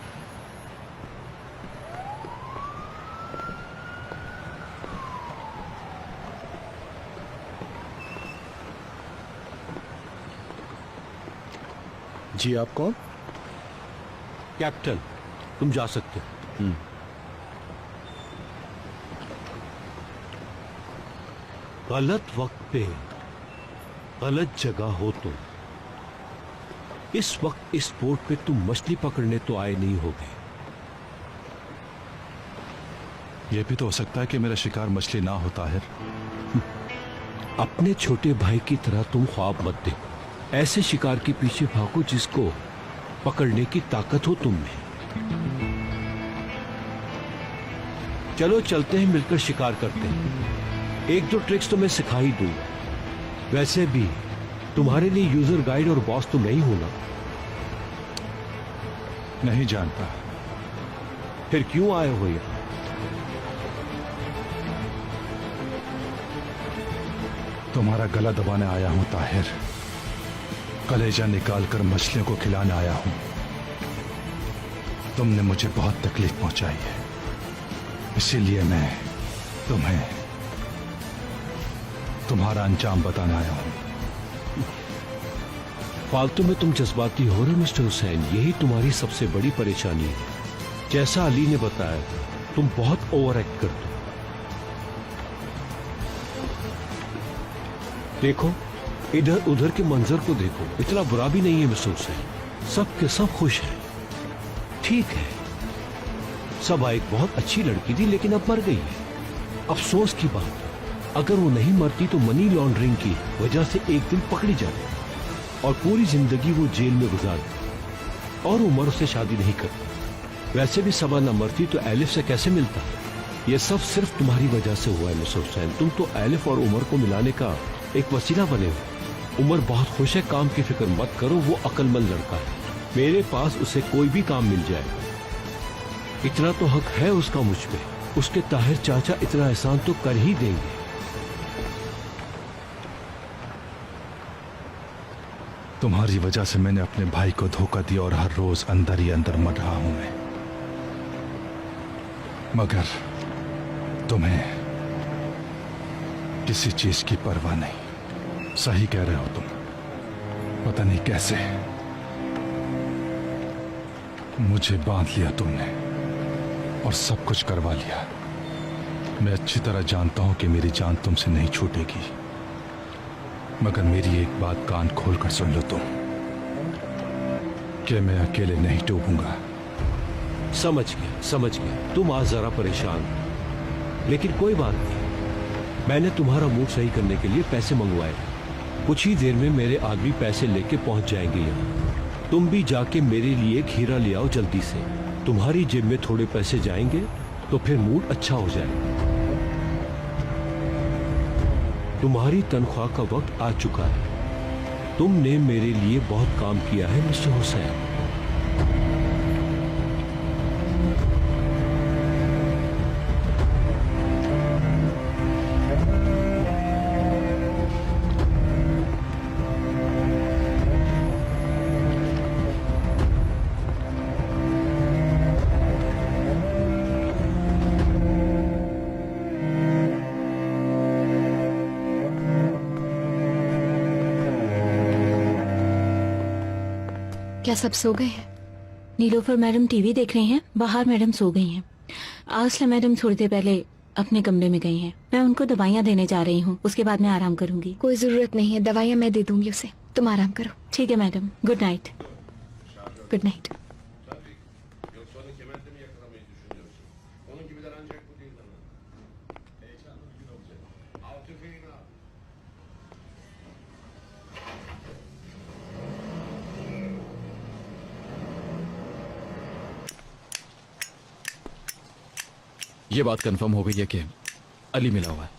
जी, आप कौन? कैप्टन, तुम जा सकते हो। गलत वक्त पे गलत जगह हो तुम। इस वक्त इस बोट पे तुम मछली पकड़ने तो आए नहीं होगे। यह भी तो हो सकता है कि मेरा शिकार मछली ना होता है। अपने छोटे भाई की तरह तुम ख्वाब मत देखो। ऐसे शिकार के पीछे भागो जिसको पकड़ने की ताकत हो तुम में। चलो चलते हैं, मिलकर शिकार करते हैं। एक दो ट्रिक्स तो मैं सिखा ही दूंगा। वैसे भी तुम्हारे लिए यूजर गाइड और बॉस तो नहीं हूं ना। नहीं जानता। फिर क्यों आए हो यहाँ? तुम्हारा गला दबाने आया हूं ताहिर। कलेजा निकालकर मछलियों को खिलाने आया हूं। तुमने मुझे बहुत तकलीफ पहुंचाई है, इसीलिए मैं तुम्हें तुम्हारा अंजाम बताने आया हूं। फालतू में तुम जज्बाती हो रहे मिस्टर हुसैन, यही तुम्हारी सबसे बड़ी परेशानी है। जैसा अली ने बताया, तुम बहुत ओवर एक्ट करते हो। देखो, इधर उधर के मंजर को देखो, इतना बुरा भी नहीं है मिस्टर हुसैन। सब के सब खुश हैं। ठीक है, सबा एक बहुत अच्छी लड़की थी, लेकिन अब मर गई है। अफसोस की बात, अगर वो नहीं मरती तो मनी लॉन्ड्रिंग की वजह से एक दिन पकड़ी जाती और पूरी जिंदगी वो जेल में गुजारती और उमर उससे शादी नहीं करती। वैसे भी सबा न मरती तो एलिफ से कैसे मिलता? ये सब सिर्फ तुम्हारी वजह से हुआ है मिस्टर हुसैन। तुम तो एलिफ और उमर को मिलाने का एक वसीला बने हो। उमर बहुत खुश है, काम की फिक्र मत करो, वो अक्लमंद लड़का है। मेरे पास उसे कोई भी काम मिल जाएगा। इतना तो हक है उसका मुझ पे। उसके ताहिर चाचा इतना एहसान तो कर ही देंगे। तुम्हारी वजह से मैंने अपने भाई को धोखा दिया और हर रोज अंदर ही अंदर मर रहा हूं मैं। मगर तुम्हें किसी चीज की परवाह नहीं। सही कह रहे हो तुम। पता नहीं कैसे मुझे बांध लिया तुमने और सब कुछ करवा लिया। मैं अच्छी तरह जानता हूं कि मेरी जान तुमसे नहीं छूटेगी, मगर मेरी एक बात कान खोलकर सुन लो तुम, कि मैं अकेले नहीं डूबूंगा। समझ गया। तुम आज जरा परेशान, लेकिन कोई बात नहीं। मैंने तुम्हारा मूड सही करने के लिए पैसे मंगवाए। कुछ ही देर में मेरे आदमी पैसे लेके पहुंच जाएंगे यहाँ। तुम भी जाके मेरे लिए एक हीरा ले आओ जल्दी से। तुम्हारी जेब में थोड़े पैसे जाएंगे तो फिर मूड अच्छा हो जाएगा। तुम्हारी तनख्वाह का वक्त आ चुका है। तुमने मेरे लिए बहुत काम किया है मिस्टर हुसैन। क्या सब सो गए हैं? नीलोफर मैडम टीवी देख रही हैं, बाहर मैडम सो गई हैं। आसला मैडम थोड़ी देर पहले अपने कमरे में गई हैं। मैं उनको दवाइयाँ देने जा रही हूँ, उसके बाद मैं आराम करूंगी। कोई जरूरत नहीं है, दवाइयाँ मैं दे दूंगी उसे, तुम आराम करो। ठीक है madam, good night. Good night. ये बात कंफर्म हो गई है कि अली मिला हुआ है,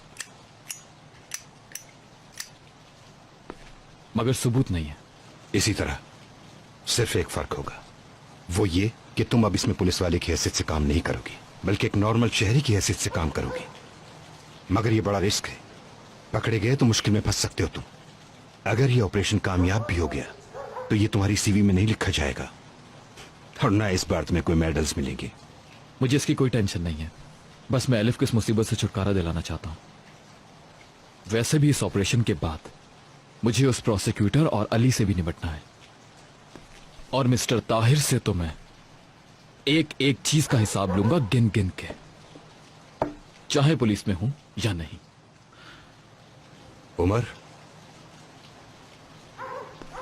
मगर सबूत नहीं है। इसी तरह सिर्फ एक फर्क होगा, वो ये कि तुम अब इसमें पुलिस वाले की हैसियत से काम नहीं करोगी, बल्कि एक नॉर्मल शहरी की हैसियत से काम करोगी। मगर ये बड़ा रिस्क है, पकड़े गए तो मुश्किल में फंस सकते हो तुम। अगर ये ऑपरेशन कामयाब भी हो गया तो ये तुम्हारी सीवी में नहीं लिखा जाएगा, और ना इस बार तुम्हें कोई मेडल्स मिलेंगे। मुझे इसकी कोई टेंशन नहीं है, बस मैं एलिफ को इस मुसीबत से छुटकारा दिलाना चाहता हूं। वैसे भी इस ऑपरेशन के बाद मुझे उस प्रोसिक्यूटर और अली से भी निपटना है, और मिस्टर ताहिर से तो मैं एक एक चीज का हिसाब लूंगा गिन गिन के, चाहे पुलिस में हूं या नहीं। उमर,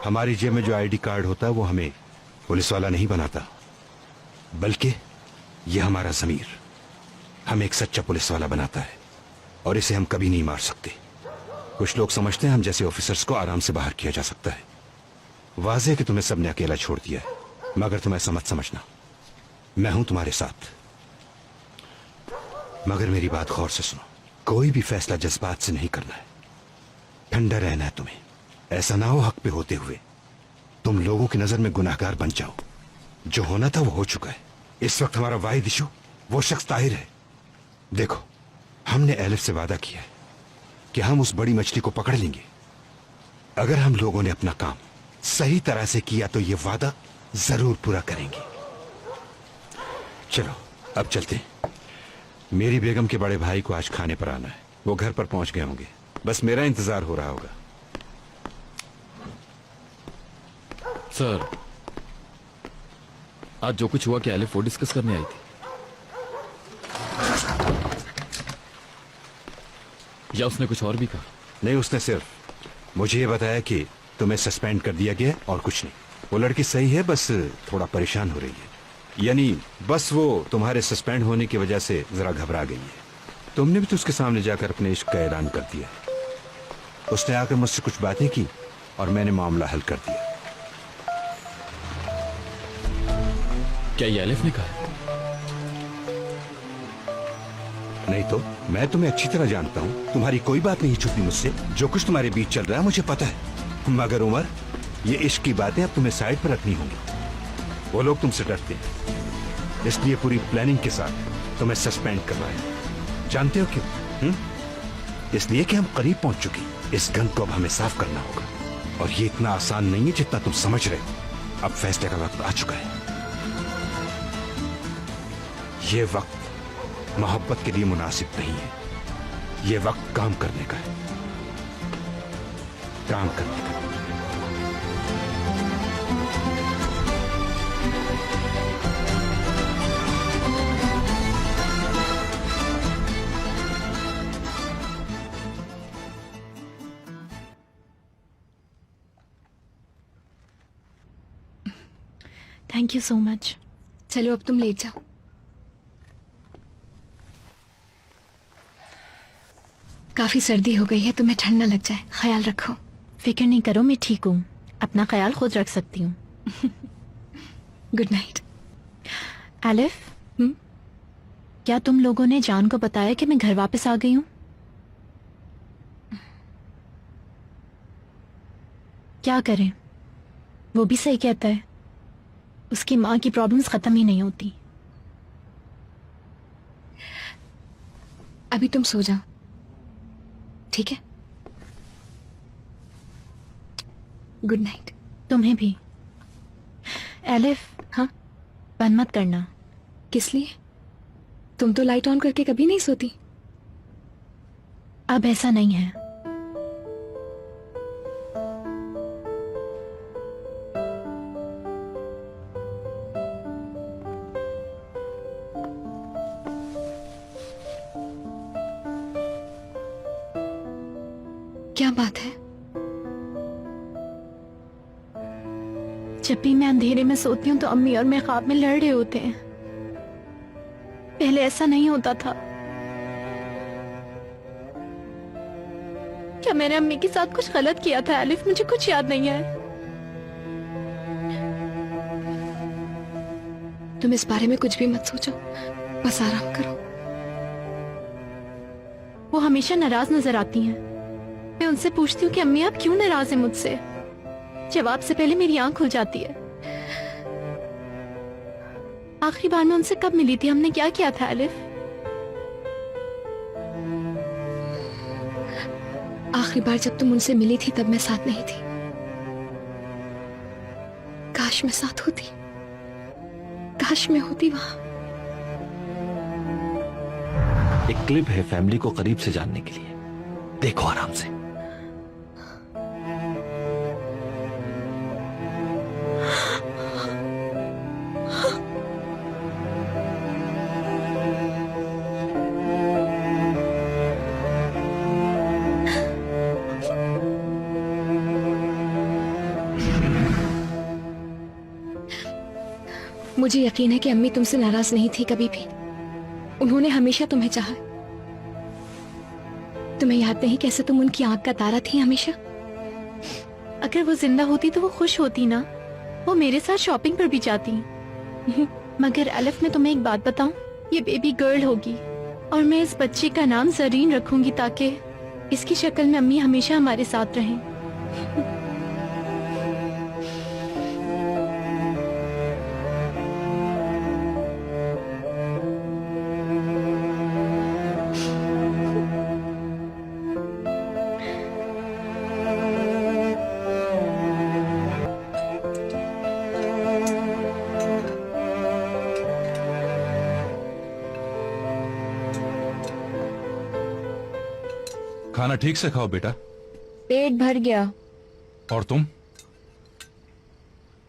हमारी जेब में जो आईडी कार्ड होता है वो हमें पुलिस वाला नहीं बनाता, बल्कि यह हमारा ज़मीर हमें एक सच्चा पुलिस वाला बनाता है, और इसे हम कभी नहीं मार सकते। कुछ लोग समझते हैं हम जैसे ऑफिसर्स को आराम से बाहर किया जा सकता है। वाज़ेह कि तुम्हें सबने अकेला छोड़ दिया है, मगर तुम ऐसा मत समझना, मैं हूं तुम्हारे साथ। मगर मेरी बात गौर से सुनो, कोई भी फैसला जज्बात से नहीं करना है, ठंडा रहना है तुम्हें। ऐसा ना हो हक पे होते हुए तुम लोगों की नजर में गुनाहगार बन जाओ। जो होना था वो हो चुका है। इस वक्त हमारा वाहिद इशू वो शख्स ताहिर है। देखो, हमने एलिफ से वादा किया है कि हम उस बड़ी मछली को पकड़ लेंगे। अगर हम लोगों ने अपना काम सही तरह से किया तो ये वादा जरूर पूरा करेंगे। चलो अब चलते हैं। मेरी बेगम के बड़े भाई को आज खाने पर आना है, वो घर पर पहुंच गए होंगे, बस मेरा इंतजार हो रहा होगा। सर, आज जो कुछ हुआ क्या एलिफ वो डिस्कस करने आई थी, या उसने कुछ और भी कहा? नहीं, उसने सिर्फ मुझे ये बताया कि तुम्हें सस्पेंड कर दिया गया और कुछ नहीं। वो लड़की सही है, बस थोड़ा परेशान हो रही है। यानी बस वो तुम्हारे सस्पेंड होने की वजह से जरा घबरा गई है। तुमने भी तो उसके सामने जाकर अपने इश्क का ऐलान कर दिया। उसने आकर मुझसे कुछ बातें की और मैंने मामला हल कर दिया। क्या ये एलिफ ने कहा? नहीं तो मैं तुम्हें अच्छी तरह जानता हूँ, तुम्हारी कोई बात नहीं छुपी मुझसे। जो कुछ तुम्हारे बीच चल रहा है मुझे पता है। मगर उमर, ये इश्क की बातें अब तुम्हें साइड पर रखनी होंगी। वो लोग तुमसे डरते हैं, इसलिए पूरी प्लानिंग के साथ तुम्हें सस्पेंड करवाया। जानते हो क्यों? इसलिए कि हम करीब पहुंच चुके। इस गंद को अब हमें साफ करना होगा, और ये इतना आसान नहीं है जितना तुम समझ रहे हो। अब फैसले का वक्त आ चुका है। ये वक्त मोहब्बत के लिए मुनासिब नहीं है, ये वक्त काम करने का है। काम करने का। Thank you so much. चलो अब तुम लेट जाओ। काफी सर्दी हो गई है, तुम्हें ठंड न लग जाए, ख्याल रखो। फिक्र नहीं करो, मैं ठीक हूँ, अपना ख्याल खुद रख सकती हूँ। Good night. एलिफ, क्या तुम लोगों ने जान को बताया कि मैं घर वापस आ गई हूँ? क्या करें, वो भी सही कहता है, उसकी माँ की प्रॉब्लम्स खत्म ही नहीं होती। अभी तुम सो जाओ, ठीक है? Good night. तुम्हें भी। एलिफ, हाँ? बंद मत करना। किस लिए? तुम तो लाइट ऑन करके कभी नहीं सोती। अब ऐसा नहीं है। क्या बात है? जब भी मैं अंधेरे में सोती हूँ तो अम्मी और मैं ख्वाब में लड़ रहे होते हैं। पहले ऐसा नहीं होता था। क्या मैंने अम्मी के साथ कुछ गलत किया था एलिफ? मुझे कुछ याद नहीं है। तुम इस बारे में कुछ भी मत सोचो, बस आराम करो। वो हमेशा नाराज नजर आती हैं। मैं उनसे पूछती हूँ कि अम्मी आप क्यों नाराज हैं मुझसे? जवाब से पहले मेरी आंख खुल जाती है। आखिरी बार मैं उनसे कब मिली थी? हमने क्या किया था एलिफ? आखिरी बार जब तुम उनसे मिली थी तब मैं साथ नहीं थी। काश मैं साथ होती, काश मैं होती वहां। एक क्लिप है फैमिली को करीब से जानने के लिए, देखो आराम से। मुझे यकीन है कि अम्मी तुमसे नाराज नहीं थी कभी भी। उन्होंने हमेशा तुम्हें चाहा। तुम्हें याद नहीं कैसे तुम उनकी आंख का तारा थी हमेशा? अगर वो जिंदा होती तो वो खुश होती ना। वो मेरे साथ शॉपिंग पर भी जाती। मगर अलिफ मैं तुम्हें एक बात बताऊं, ये बेबी गर्ल होगी और मैं इस बच्चे का नाम जरीन रखूंगी ताकि इसकी शक्ल में अम्मी हमेशा हमारे साथ रहें। खाना ठीक से खाओ बेटा। पेट भर गया। और तुम?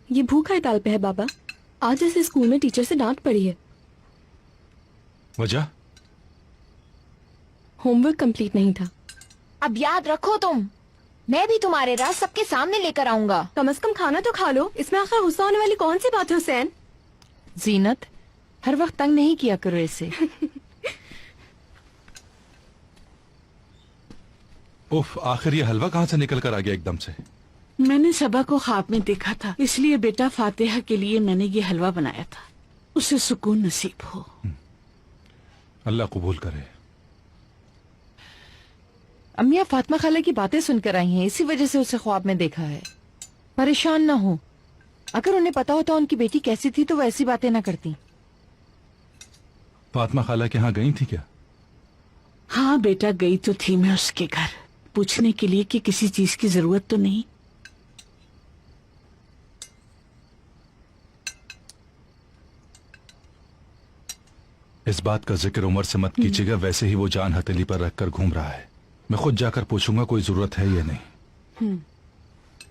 ये भूख हड़ताल पे है बाबा। आज ऐसे स्कूल में टीचर से डांट पड़ी है। वजह? होमवर्क कंप्लीट नहीं था। अब याद रखो तुम, मैं भी तुम्हारे राज सबके सामने लेकर आऊंगा। कम से कम खाना तो खा लो। इसमें आखिर गुस्सा होने वाली कौन सी बात है हुसैन? जीनत, हर वक्त तंग नहीं किया करो इसे। उफ, आखिर ये हलवा कहाँ से निकल कर आ गया एकदम से? मैंने सबा को ख्वाब में देखा था, इसलिए बेटा फातिहा के लिए मैंने ये हलवा बनाया था। उसे सुकून नसीब हो। अल्लाह कबूल करे। अम्मिया फातिमा खाला की बातें सुनकर आई हैं, इसी वजह से उसे ख्वाब में देखा है। परेशान ना हो, अगर उन्हें पता होता उनकी बेटी कैसी थी तो वो ऐसी बातें ना करती। फातिमा खाला के यहाँ गई थी क्या? हाँ बेटा, गई तो थी मैं उसके घर, पूछने के लिए कि किसी चीज की जरूरत तो नहीं। इस बात का जिक्र उमर से मत कीजिएगा, वैसे ही वो जान हथेली पर रखकर घूम रहा है। मैं खुद जाकर पूछूंगा कोई जरूरत है या नहीं।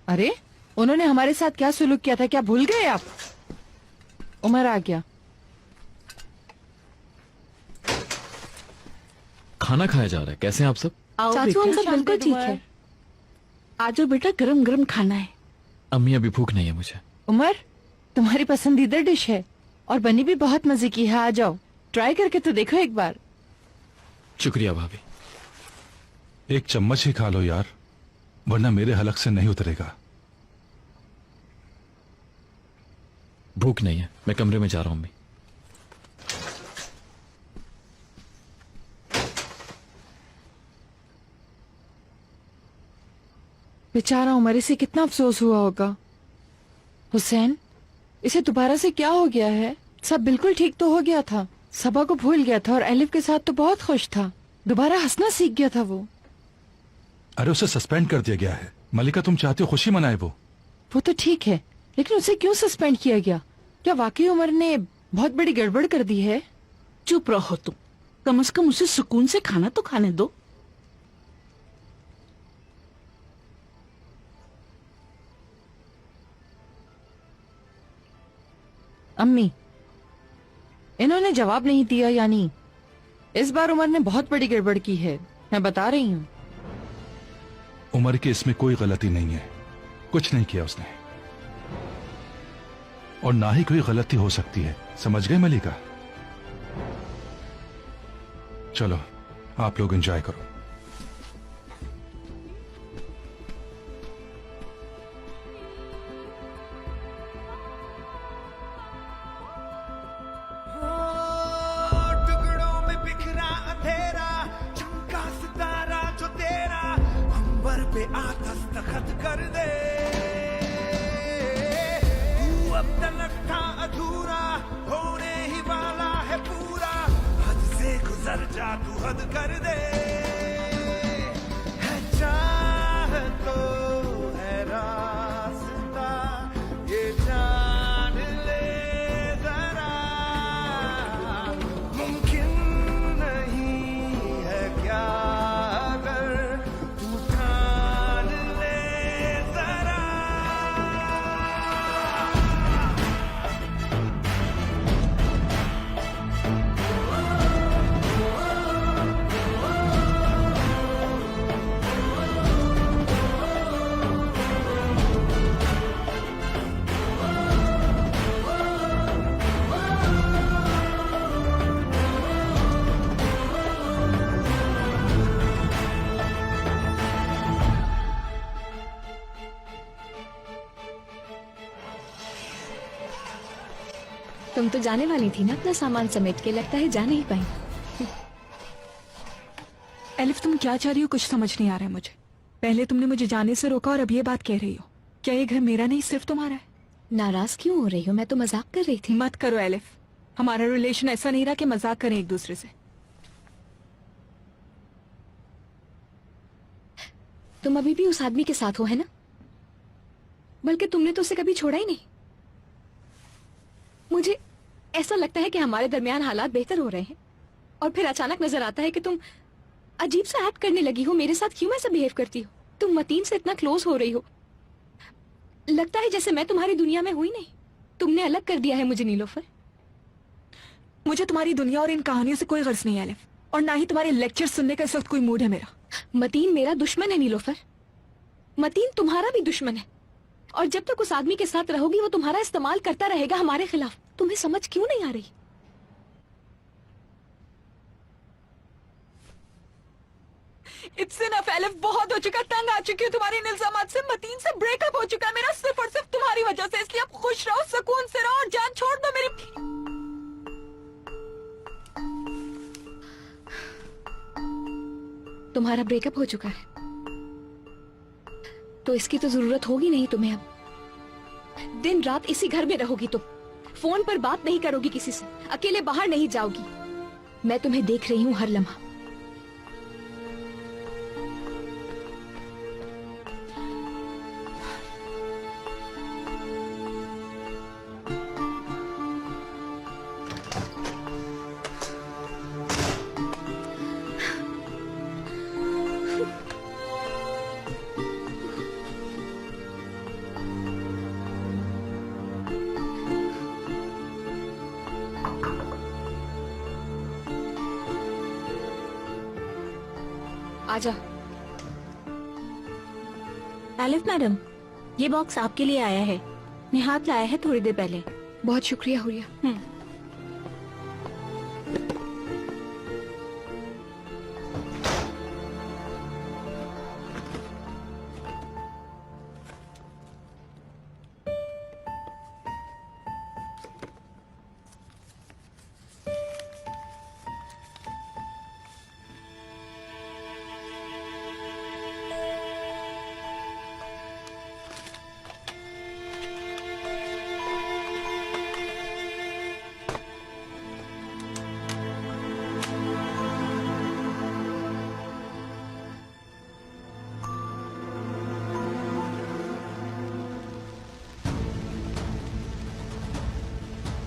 अरे उन्होंने हमारे साथ क्या सुलूक किया था, क्या भूल गए आप? उमर आ गया। खाना खाया जा रहा है। कैसे हैं आप सब? चाचू हम सब बिल्कुल ठीक है। आजो बेटा, गरम गरम खाना है। अम्मी अभी भूख नहीं है मुझे। उमर, तुम्हारी पसंदीदा डिश है और बनी भी बहुत मजे की है। आ जाओ, ट्राई करके तो देखो एक बार। शुक्रिया भाभी। एक चम्मच ही खा लो यार, वरना मेरे हलक से नहीं उतरेगा। भूख नहीं है, मैं कमरे में जा रहा हूं। अम्मी, बेचारा उमर, इसे कितना अफसोस हुआ होगा। हुसैन, इसे दोबारा से क्या हो गया है? सब बिल्कुल ठीक तो हो गया था, सबा को भूल गया था और एलिफ के साथ तो बहुत खुश था। दोबारा हंसना सीख गया था वो। अरे उसे सस्पेंड कर दिया गया है। मलिका, तुम चाहते हो खुशी मनाए वो तो ठीक है, लेकिन उसे क्यों सस्पेंड किया गया? क्या वाकई उमर ने बहुत बड़ी गड़बड़ कर दी है? चुप रहो तुम, कम से कम उसे सुकून से खाना तो खाने दो। अम्मी, इन्होंने जवाब नहीं दिया, यानी इस बार उमर ने बहुत बड़ी गड़बड़ की है। मैं बता रही हूँ। उमर की इसमें कोई गलती नहीं है, कुछ नहीं किया उसने, और ना ही कोई गलती हो सकती है। समझ गए मलिका? चलो आप लोग एंजॉय करो। टुकड़ों में बिखरा अंधेरा, चमका सितारा जो तेरा, अंबर पे आ दस्तखत कर दे। तू अब तलक था अधूरा, होने ही वाला है पूरा, हद से गुजर जा तू हद कर दे। है चाह तो है रास्ता, ये जान ले जरा, मुमकिन नहीं है क्या अगर तू ठान ले जरा। तुम तो जाने वाली थी ना अपना सामान समेट के, लगता है जा नहीं पाई। एलिफ तुम क्या चाह रही हो, कुछ समझ नहीं आ रहा है मुझे। पहले तुमने मुझे जाने से रोका और अब ये बात कह रही हो। क्या ये घर मेरा नहीं सिर्फ तुम्हारा है? नाराज क्यों हो रही हो? मैं तो मजाक कर रही थी। मत करो एलिफ, हमारा रिलेशन ऐसा नहीं रहा कि मजाक करें एक दूसरे से। तुम अभी भी उस आदमी के साथ हो, है ना? बल्कि तुमने तो उसे कभी छोड़ा ही नहीं। मुझे ऐसा लगता है कि हमारे दरमियान हालात बेहतर हो रहे हैं, और फिर अचानक नजर आता है कि तुम अजीब सा एक्ट करने लगी हो मेरे साथ। क्यों ऐसा बिहेव करती हो? तुम मतीन से इतना क्लोज हो रही हो, लगता है जैसे मैं तुम्हारी दुनिया में हुई नहीं। तुमने अलग कर दिया है मुझे नीलोफर। मुझे तुम्हारी दुनिया और इन कहानियों से कोई गर्ज नहीं है एलिफ, और ना ही तुम्हारे लेक्चर सुनने का इस वक्त कोई मूड है मेरा। मतीन मेरा दुश्मन है नीलोफर, मतीन तुम्हारा भी दुश्मन है, और जब तक उस आदमी के साथ रहोगी वो तुम्हारा इस्तेमाल करता रहेगा हमारे खिलाफ। तुम्हें समझ क्यों नहीं आ रही? इट्स इनफ एलिफ, बहुत हो चुका, तंग आ चुकी हूँ तुम्हारे इन इल्जामात से। मतीन से ब्रेकअप हो चुका है मेरा सिर्फ और सिर्फ तुम्हारी वजह से, इसलिए अब खुश रहो, सुकून से रहो और जान छोड़ दो मेरी। तुम्हारा ब्रेकअप हो चुका है तो इसकी तो जरूरत होगी नहीं तुम्हें। अब दिन रात इसी घर में रहोगी तुम, फोन पर बात नहीं करोगी किसी से, अकेले बाहर नहीं जाओगी। मैं तुम्हें देख रही हूँ हर लम्हा। आजा। एलिफ मैडम, ये बॉक्स आपके लिए आया है, निहात लाया है थोड़ी देर पहले। बहुत शुक्रिया हुरिया।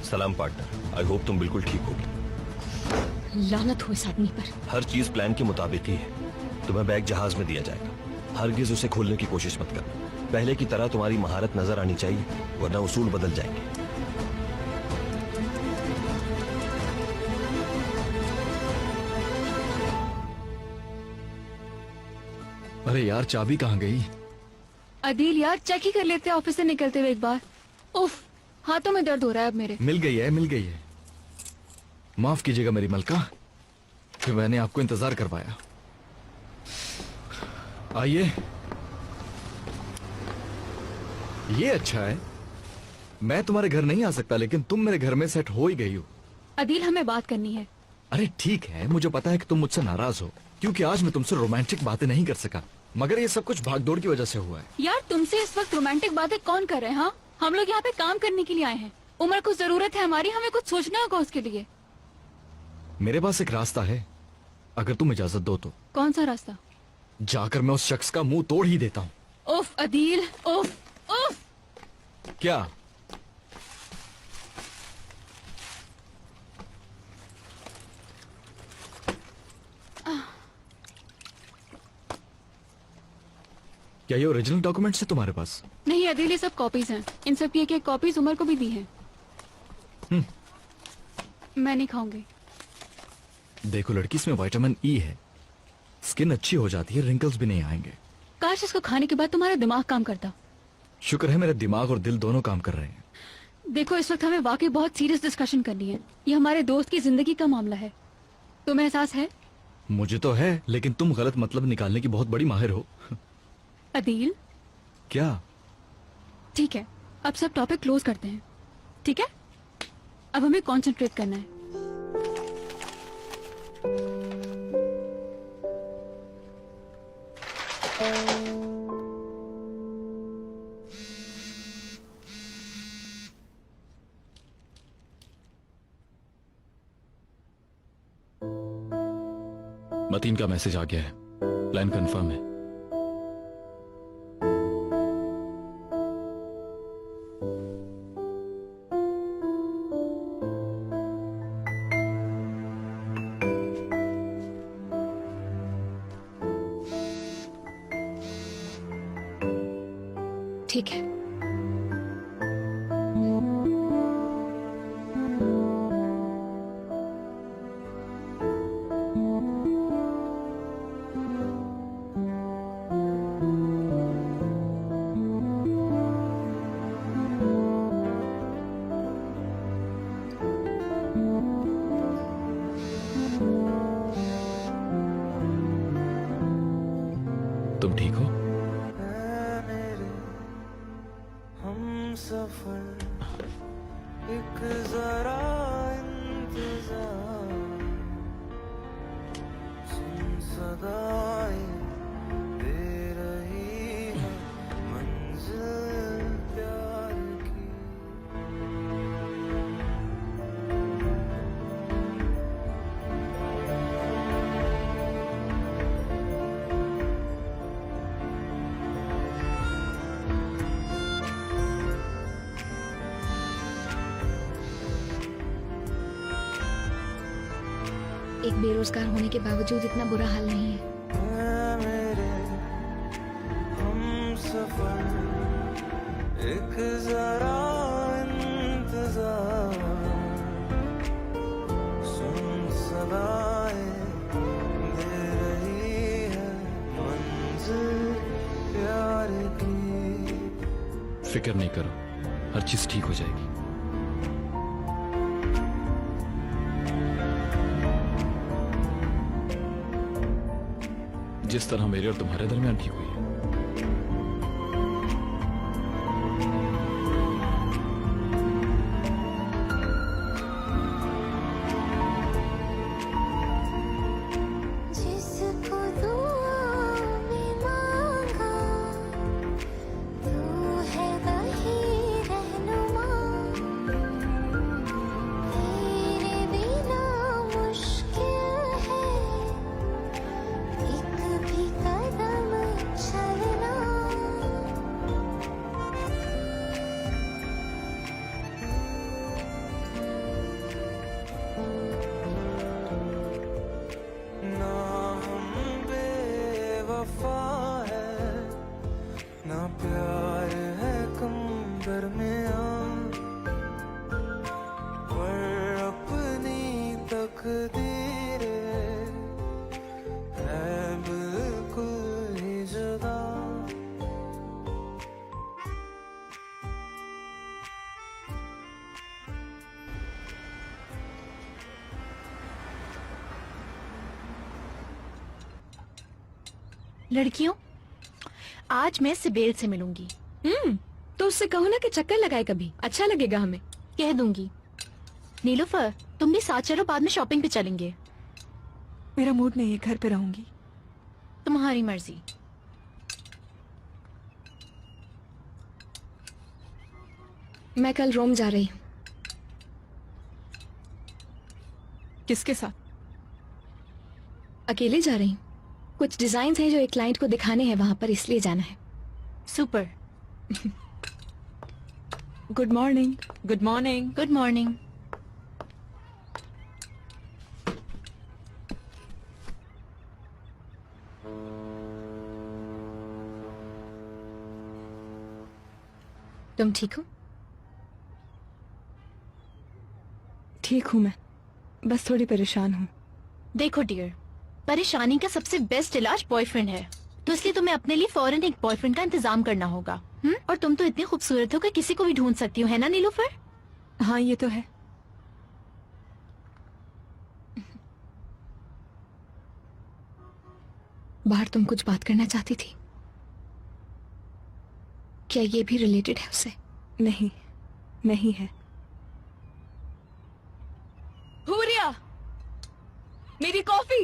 सलाम पार्टनर, आई होप तुम बिल्कुल ठीक होगी। लानत हो इस आदमी पर। हर चीज प्लान के मुताबिक ही है। तुम्हें बैग जहाज में दिया जाएगा, हरगिज उसे खोलने की कोशिश मत करना। पहले की तरह तुम्हारी महारत नजर आनी चाहिए, वरना उसूल बदल जाएंगे। अरे यार चाबी कहाँ गई? अदील यार चेक ही कर लेते हैं ऑफिस से निकलते हुए एक बार। उफ, हाथों में दर्द हो रहा है अब मेरे। मिल गई है। माफ कीजिएगा मेरी मलका कि मैंने आपको इंतजार करवाया। आइए। ये अच्छा है, मैं तुम्हारे घर नहीं आ सकता लेकिन तुम मेरे घर में सेट हो ही गई हो। अदील हमें बात करनी है। अरे ठीक है, मुझे पता है कि तुम मुझसे नाराज हो क्योंकि आज मैं तुमसे रोमांटिक बातें नहीं कर सका, मगर ये सब कुछ भागदौड़ की वजह से हुआ है। यार तुमसे इस वक्त रोमांटिक बातें कौन कर रहे हैं? हाँ, हम लोग यहाँ पे काम करने के लिए आए हैं। उमर को जरूरत है हमारी, हमें कुछ सोचना होगा उसके लिए। मेरे पास एक रास्ता है, अगर तुम इजाजत दो तो। कौन सा रास्ता? जाकर मैं उस शख्स का मुंह तोड़ ही देता हूँ। उफ अदील, उफ उफ। क्या? क्या ये ओरिजिनल डॉक्यूमेंट्स है तुम्हारे पास? नहीं अदील, ये सब कॉपीज हैं। इन सब की एक कॉपीज उमर को भी दी है। मैं नहीं खाऊंगी। देखो लड़की, इसमें विटामिन ई है, स्किन अच्छी हो जाती है, रिंकल्स भी नहीं आएंगे। काश इसको खाने के बाद तुम्हारा दिमाग काम करता। शुक्र है मेरा दिमाग और दिल दोनों काम कर रहे हैं। देखो इस वक्त हमें वाकई बहुत सीरियस डिस्कशन करनी है। ये हमारे दोस्त की जिंदगी का मामला है। तुम्हें एहसास है? मुझे तो है, लेकिन तुम गलत मतलब निकालने की बहुत बड़ी माहिर हो। अदील क्या? ठीक है, अब सब टॉपिक क्लोज करते हैं। ठीक है, अब हमें कंसंट्रेट करना है। मतीन का मैसेज आ गया है, प्लान कंफर्म है। ठीक है। तुम ठीक हो? हम सफर एक जरा इंतजार, सुन सदाएं दे रही है मंजिल प्यार की। एक बेरोजगार होने के बावजूद इतना बुरा हाल नहीं है। मेरे हम सफर एक जरा इंतजार, सुन सदाएं दे रही है मंजिल प्यार की। फिक्र नहीं करो, हर चीज ठीक हो जाएगी। जिस तरह मेरे और तुम्हारे दरमियान ठीक हुई है। जिसको दुआ में मांगा, तू है वही रहनुमा। तेरे बिना मुश्किल है एक भी कदम लड़कियों, आज मैं सिबेल से मिलूंगी। तो उससे कहो ना कि चक्कर लगाए कभी, अच्छा लगेगा हमें। कह दूंगी। नीलूफर, तुम भी साथ चलो, बाद में शॉपिंग पे चलेंगे। मेरा मूड नहीं है, घर पे रहूंगी। तुम्हारी मर्जी। मैं कल रोम जा रही हूँ। किसके साथ? अकेले जा रही हूँ। कुछ डिजाइन हैं जो एक क्लाइंट को दिखाने हैं वहां पर, इसलिए जाना है। Super. Good morning. Good morning. Good morning. तुम ठीक हो? ठीक हूँ मैं, बस थोड़ी परेशान हूँ। देखो डियर, परेशानी का सबसे बेस्ट इलाज बॉयफ्रेंड है, तो इसलिए तुम्हें अपने लिए फौरन एक बॉयफ्रेंड का इंतजाम करना होगा। और तुम तो इतनी खूबसूरत हो कि किसी को भी ढूंढ सकती हो, है ना नीलूफर? हाँ, ये तो है। बाहर तुम कुछ बात करना चाहती थी, क्या ये भी रिलेटेड है उससे? नहीं, नहीं है। हुरिया, मेरी कॉफी।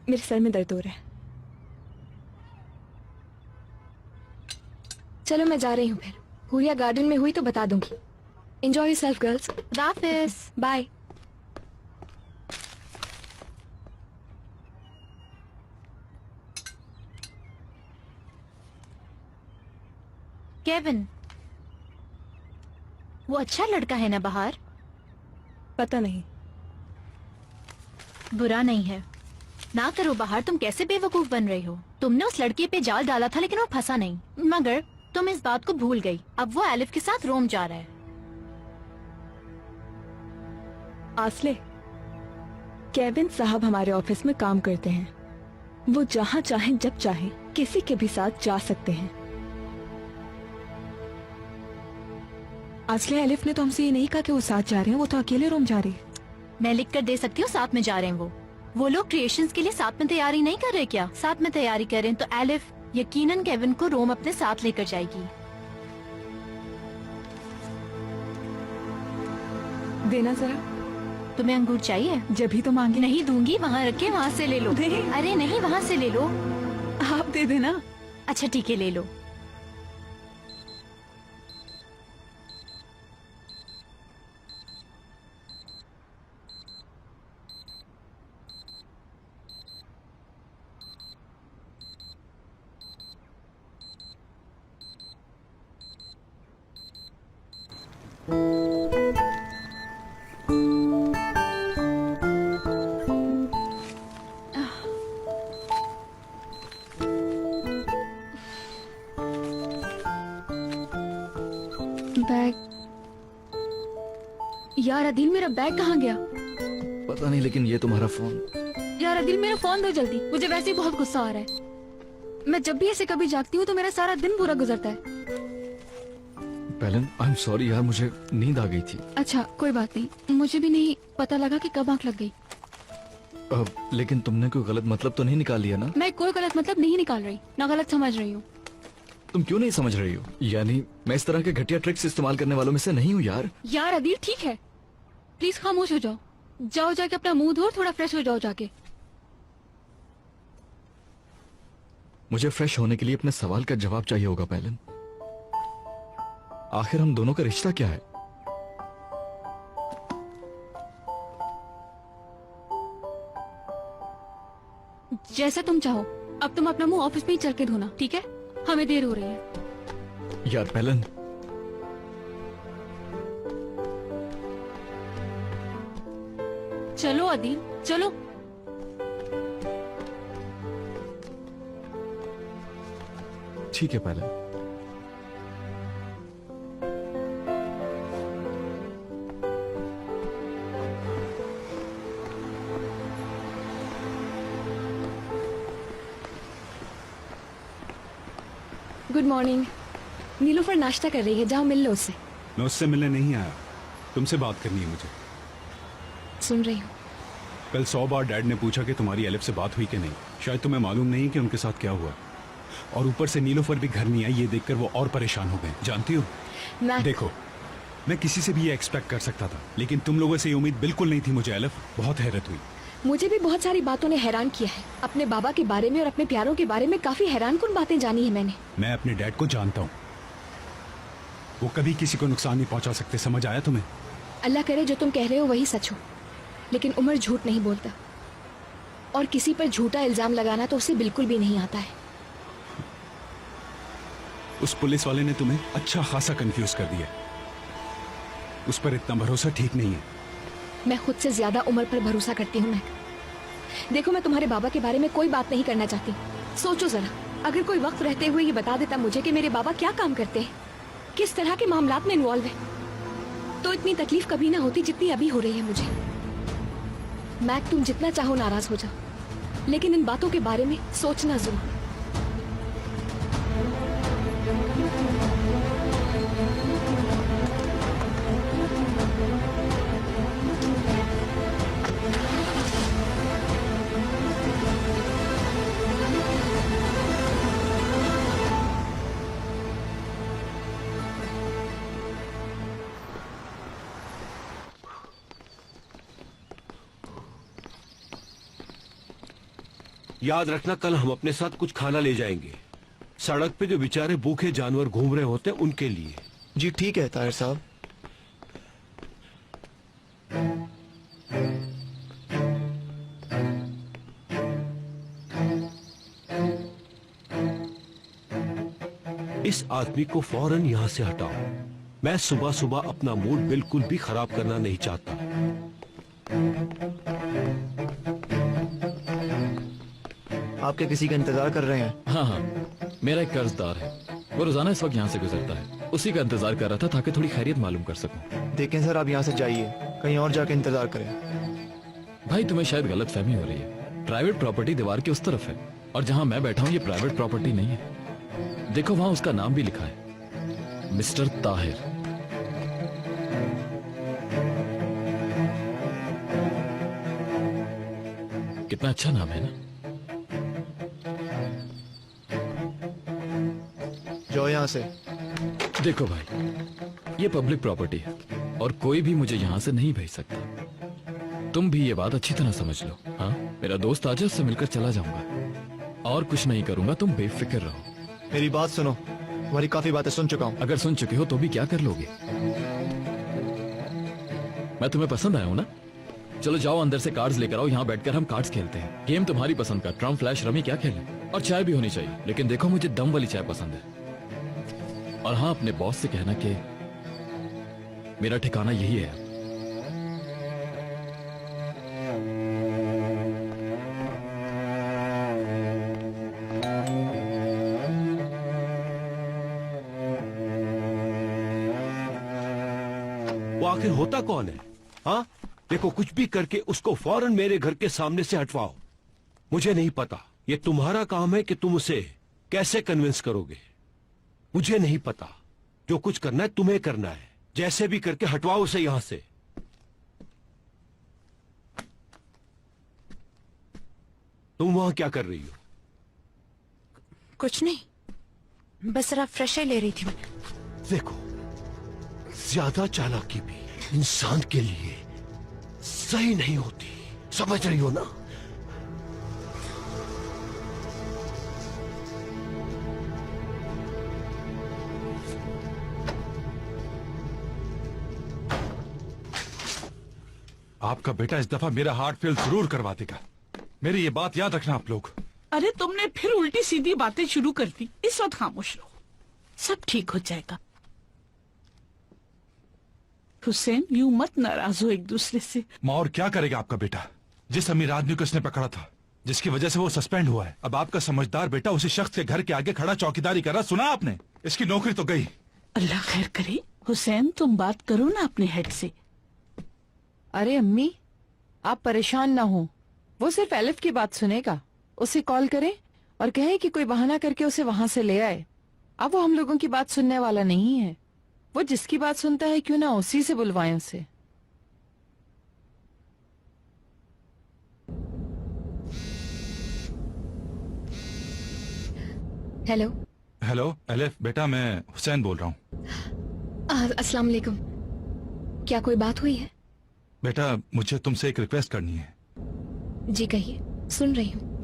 मेरे सर में दर्द हो रहा है। चलो मैं जा रही हूँ फिर। हुरिया गार्डन में हुई तो बता दूंगी। Enjoy yourself girls. हाफिज। बाय। केविन, वो अच्छा लड़का है ना बाहर? पता नहीं। बुरा नहीं है, ना करो बाहर। तुम कैसे बेवकूफ बन रही हो? तुमने उस लड़के पे जाल डाला था लेकिन वो फंसा नहीं, मगर तुम इस बात को भूल गई। अब वो एलिफ के साथ रोम जा रहा है। आसले, केविन साहब हमारे ऑफिस में काम करते हैं। वो जहाँ चाहें जब चाहें किसी के भी साथ जा सकते हैं। आसले, एलिफ ने तो हमसे ये नहीं कहा कि वो साथ जा रहे हैं, वो तो अकेले रोम जा रही है। मैं लिख कर दे सकती हूँ साथ में जा रहे हैं। वो लोग क्रिएशंस के लिए साथ में तैयारी नहीं कर रहे क्या? साथ में तैयारी कर रहे हैं तो एलिफ यकीनन केविन को रोम अपने साथ लेकर जाएगी। देना जरा। तुम्हें अंगूर चाहिए? जब ही तो मांगे। नहीं दूंगी, वहाँ रखे, वहाँ से ले लो। नहीं। अरे नहीं, वहाँ से ले लो। आप दे देना। अच्छा ठीक है, ले लो। बैग। यार अदिल, मेरा बैग कहाँ गया? पता नहीं, लेकिन ये तुम्हारा फोन। यार अदिल, मेरा फोन दो जल्दी, मुझे वैसे ही बहुत गुस्सा आ रहा है। मैं जब भी ऐसे कभी जागती हूँ तो मेरा सारा दिन बुरा गुजरता है। पेलन, आई एम सॉरी यार, मुझे नींद आ गई थी। अच्छा कोई बात नहीं, मुझे भी नहीं पता लगा कि कब आंख लग गई। लेकिन तुमने कोई गलत मतलब तो नहीं निकाल लिया ना? मैं कोई गलत मतलब नहीं निकाल रही, ना गलत समझ रही हूँ। तुम क्यों नहीं समझ रही हो? यानी मैं इस तरह के घटिया ट्रिक्स इस्तेमाल करने वालों में से नहीं हूँ यार। यार अदिल ठीक है, प्लीज खामोश हो जाओ। जाओ जाके अपना मुंह धो और थोड़ा फ्रेश हो जाओ जाके। मुझे फ्रेश होने के लिए अपने सवाल का जवाब चाहिए होगा पेलन। आखिर हम दोनों का रिश्ता क्या है? जैसा तुम चाहो। अब तुम अपना मुंह ऑफिस में ही चल के धोना, ठीक है? हमें देर हो रही है। यार पेलन, चलो अदिल चलो। ठीक है पेलन। Good morning. नीलूफर नाश्ता कर रही है, जाओ मिल लो उससे। मैं उससे मिलने नहीं आया, तुमसे बात करनी है मुझे। सुन रही हूँ। कल 100 बार डैड ने पूछा कि तुम्हारी एलिफ से बात हुई कि नहीं। शायद तुम्हें मालूम नहीं कि उनके साथ क्या हुआ, और ऊपर से नीलोफर भी घर नहीं आई। ये देखकर वो और परेशान हो गए, जानती हो। देखो, मैं किसी से भी ये एक्सपेक्ट कर सकता था, लेकिन तुम लोगों से ये उम्मीद बिल्कुल नहीं थी मुझे एलिफ। बहुत हैरत हुई। मुझे भी बहुत सारी बातों ने हैरान किया है। अपने बाबा के बारे में और अपने प्यारों के बारे में काफी हैरानकुन बातें जानी है मैंने। मैं अपने डैड को जानता हूँ, वो कभी किसी को नुकसान नहीं पहुंचा सकते। समझ आया तुम्हें? अल्लाह करे जो तुम कह रहे हो वही सच हो, लेकिन उमर झूठ नहीं बोलता, और किसी पर झूठा इल्जाम लगाना तो उसे बिल्कुल भी नहीं आता है। उस पुलिस वाले ने तुम्हें अच्छा खासा कंफ्यूज कर दिया। उस पर इतना भरोसा ठीक नहीं है। मैं खुद से ज्यादा उमर पर भरोसा करती हूँ। मैं देखो, मैं तुम्हारे बाबा के बारे में कोई बात नहीं करना चाहती। सोचो जरा, अगर कोई वक्त रहते हुए ये बता देता मुझे कि मेरे बाबा क्या काम करते हैं, किस तरह के मामलात में इन्वॉल्व है, तो इतनी तकलीफ कभी ना होती जितनी अभी हो रही है मुझे। मैक, तुम जितना चाहो नाराज हो जाओ, लेकिन इन बातों के बारे में सोचना जरूर। याद रखना, कल हम अपने साथ कुछ खाना ले जाएंगे। सड़क पे जो बेचारे भूखे जानवर घूम रहे होते हैं उनके लिए। जी ठीक है ताहिर साहब। इस आदमी को फौरन यहाँ से हटाओ। मैं सुबह सुबह अपना मूड बिल्कुल भी खराब करना नहीं चाहता। आपके किसी का इंतजार कर रहे हैं? हाँ हाँ, मेरा एक कर्जदार है, वो रोजाना इस वक्त यहाँ से गुजरता है। उसी का इंतजार कर रहा था ताकि थोड़ी खैरियत मालूम कर सकूं। देखें सर, आप यहाँ से जाइए, कहीं और जाके इंतजार करें। भाई, तुम्हें शायद गलत फहमी हो रही है। प्राइवेट प्रॉपर्टी दीवार के उस तरफ है, और जहाँ मैं बैठा हूँ ये प्राइवेट प्रॉपर्टी नहीं है। देखो, वहाँ उसका नाम भी लिखा है, मिस्टर ताहिर। कितना अच्छा नाम है ना। जाओ यहाँ से। देखो भाई, ये पब्लिक प्रॉपर्टी है और कोई भी मुझे यहाँ से नहीं भेज सकता। तुम भी ये बात अच्छी तरह समझ लो। हाँ, मेरा दोस्त आज उससे मिलकर चला जाऊंगा और कुछ नहीं करूंगा, तुम बेफिक्र रहो। मेरी बात सुनो, तुम्हारी काफी बातें सुन चुका हूँ। अगर सुन चुके हो तो भी क्या कर लोगे? मैं तुम्हें पसंद आया हूँ ना? चलो जाओ, अंदर से कार्ड्स लेकर आओ, यहाँ बैठकर हम कार्ड्स खेलते हैं। गेम तुम्हारी पसंद का, ट्रम्प, फ्लैश, रमी, क्या खेलें? और चाय भी होनी चाहिए, लेकिन देखो मुझे दम वाली चाय पसंद है। और हाँ, अपने बॉस से कहना कि मेरा ठिकाना यही है। वो आखिर होता कौन है? हाँ, देखो, कुछ भी करके उसको फौरन मेरे घर के सामने से हटवाओ। मुझे नहीं पता, ये तुम्हारा काम है कि तुम उसे कैसे कन्विंस करोगे। मुझे नहीं पता, जो कुछ करना है तुम्हें करना है। जैसे भी करके हटवाओ उसे यहां से। तुम वहां क्या कर रही हो? कुछ नहीं, बस जरा फ्रेश एयर ले रही थी मैं। देखो, ज्यादा चालाकी भी इंसान के लिए सही नहीं होती, समझ रही हो ना? आपका बेटा इस दफा मेरा हार्ट फेल जरूर करवा देगा, मेरी ये बात याद रखना आप लोग। अरे तुमने फिर उल्टी सीधी बातें शुरू कर दी। इस वक्त खामोश रहो, सब ठीक हो जाएगा। हुसैन, यूं मत नाराज हो एक दूसरे से। माँ, और क्या करेगा आपका बेटा? जिस अमीर आदमी को इसने पकड़ा था, जिसकी वजह से वो सस्पेंड हुआ है, अब आपका समझदार बेटा उसी शख्स के घर के आगे खड़ा चौकीदारी कर रहा। सुना आपने? इसकी नौकरी तो गई। अल्लाह खैर करे। हुसैन, तुम बात करो ना अपने हेड से। अरे अम्मी, आप परेशान ना हो, वो सिर्फ एलिफ की बात सुनेगा। उसे कॉल करें और कहें कि कोई बहाना करके उसे वहां से ले आए। अब वो हम लोगों की बात सुनने वाला नहीं है। वो जिसकी बात सुनता है क्यों ना उसी से बुलवाएं उसे। हेलो। हेलो एलिफ, बेटा मैं हुसैन बोल रहा हूँ। अस्सलाम वालेकुम। क्या कोई बात हुई है? बेटा मुझे तुमसे एक रिक्वेस्ट करनी है। जी कहिए, सुन रही हूँ।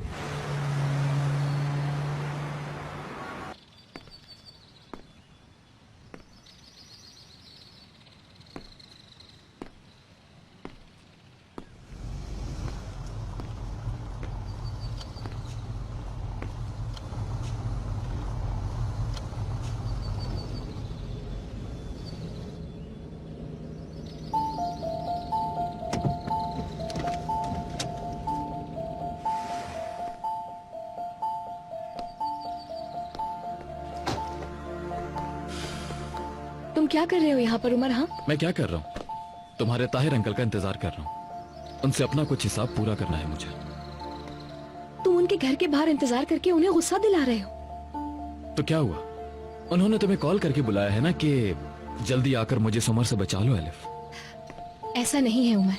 तुम क्या कर रहे हो यहाँ पर उमर? हाँ, मैं क्या कर रहा हूँ? तुम्हारे ताहिर अंकल का इंतजार कर रहा हूँ। उनसे अपना कुछ हिसाब पूरा करना है मुझे। तुम उनके घर के बाहर इंतजार करके उन्हें गुस्सा दिला रहे हो। तो क्या हुआ? उन्होंने तुम्हें कॉल करके बुलाया है ना कि जल्दी आकर मुझे इस उमर से बचा लो एलिफ। ऐसा नहीं है उमर।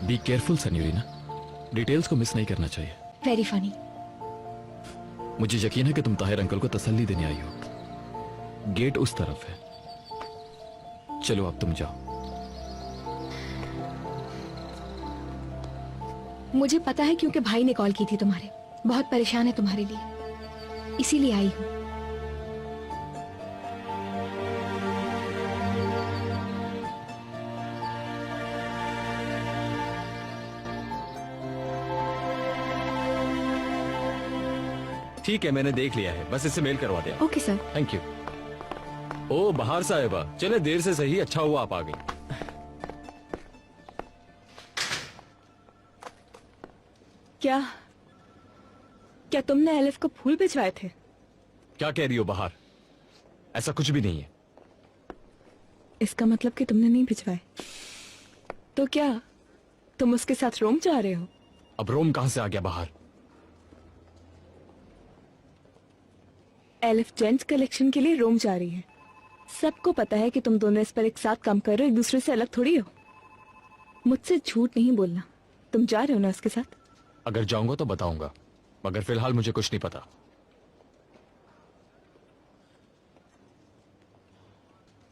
बी केयरफुल सन्यूरीना, डिटेल्स को मिस नहीं करना चाहिए। Very funny. मुझे यकीन है कि तुम ताहिर अंकल को तसल्ली देने आई हो। गेट उस तरफ है। चलो अब तुम जाओ। मुझे पता है क्योंकि भाई ने कॉल की थी तुम्हारे। बहुत परेशान है तुम्हारे लिए, इसीलिए आई हूँ। ठीक है, मैंने देख लिया है, बस इसे मेल करवा दिया। Okay sir. Thank you. ओ बाहर साहिबा, चले देर से सही, अच्छा हुआ आप आ गई। क्या तुमने एलिफ को फूल भिजवाए थे? क्या कह रही हो बाहर? ऐसा कुछ भी नहीं है। इसका मतलब कि तुमने नहीं भिजवाए। तो क्या तुम उसके साथ रोम जा रहे हो? अब रोम कहां से आ गया बाहर? एलिफ जेंट्स कलेक्शन के लिए रोम जा रही है। सबको पता है कि तुम दोनों इस पर एक साथ काम कर रहे हो, एक दूसरे से अलग थोड़ी हो। मुझसे झूठ नहीं बोलना। तुम जा रहे हो ना उसके साथ? अगर जाऊंगा तो बताऊंगा, मगर फिलहाल मुझे कुछ नहीं पता।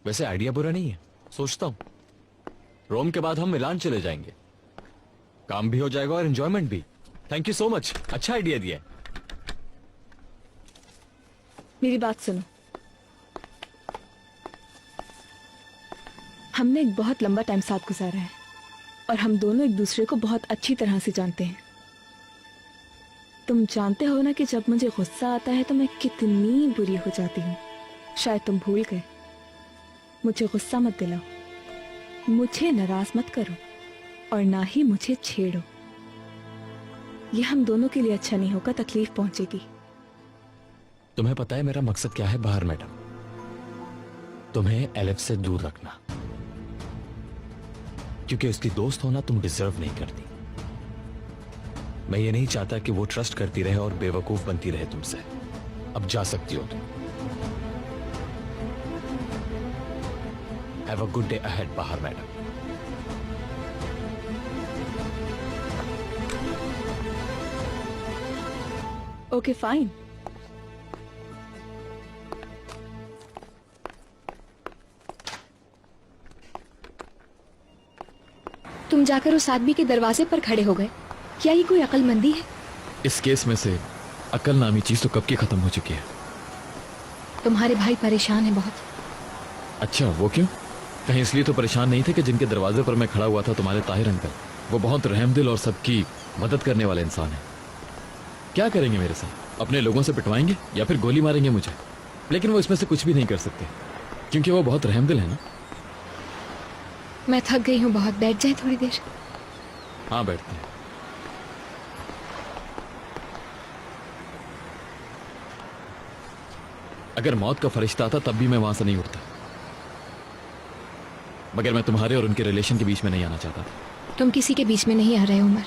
वैसे आइडिया बुरा नहीं है, सोचता हूं रोम के बाद हम मिलान चले जाएंगे। काम भी हो जाएगा और एंजॉयमेंट भी। थैंक यू सो मच, अच्छा आइडिया दिया। मेरी बात सुनो। हमने एक बहुत लंबा टाइम साथ गुजारा है और हम दोनों एक दूसरे को बहुत अच्छी तरह से जानते हैं। तुम जानते हो ना कि जब मुझे गुस्सा आता है तो मैं कितनी बुरी हो जाती हूँ। शायद तुम भूल गए। मुझे गुस्सा मत दिलाओ, मुझे नाराज मत करो और ना ही मुझे छेड़ो। यह हम दोनों के लिए अच्छा नहीं होगा, तकलीफ पहुंचेगी। तुम्हें पता है मेरा मकसद क्या है बाहर मैडम? तुम्हें एलिफ से दूर रखना, क्योंकि उसकी दोस्त होना तुम डिजर्व नहीं करती। मैं ये नहीं चाहता कि वो ट्रस्ट करती रहे और बेवकूफ बनती रहे तुमसे। अब जा सकती हो तुम। Have a good day ahead बाहर मैडम। Okay fine. तुम जाकर उस आदमी के दरवाजे पर खड़े हो गए। क्या ये कोई अक्लमंदी है? इस केस में से अकल नामी चीज तो कब की खत्म हो चुकी है। तुम्हारे भाई परेशान है बहुत। अच्छा, वो क्यों? कहीं इसलिए तो परेशान नहीं थे कि जिनके दरवाजे पर मैं खड़ा हुआ था तुम्हारे ताहिर अंकल, वो बहुत रहमदिल और सबकी मदद करने वाले इंसान है। क्या करेंगे मेरे साथ? अपने लोगों से पिटवाएंगे या फिर गोली मारेंगे मुझे? लेकिन वो इसमें से कुछ भी नहीं कर सकते क्योंकि वो बहुत रहमदिल है ना। मैं थक गई हूँ बहुत, बैठ जाए थोड़ी देर। हाँ बैठते हैं। अगर मौत का फरिश्ता आता तब भी मैं वहां से नहीं उठता, मगर मैं तुम्हारे और उनके रिलेशन के बीच में नहीं आना चाहता। तुम किसी के बीच में नहीं आ रहे उमर।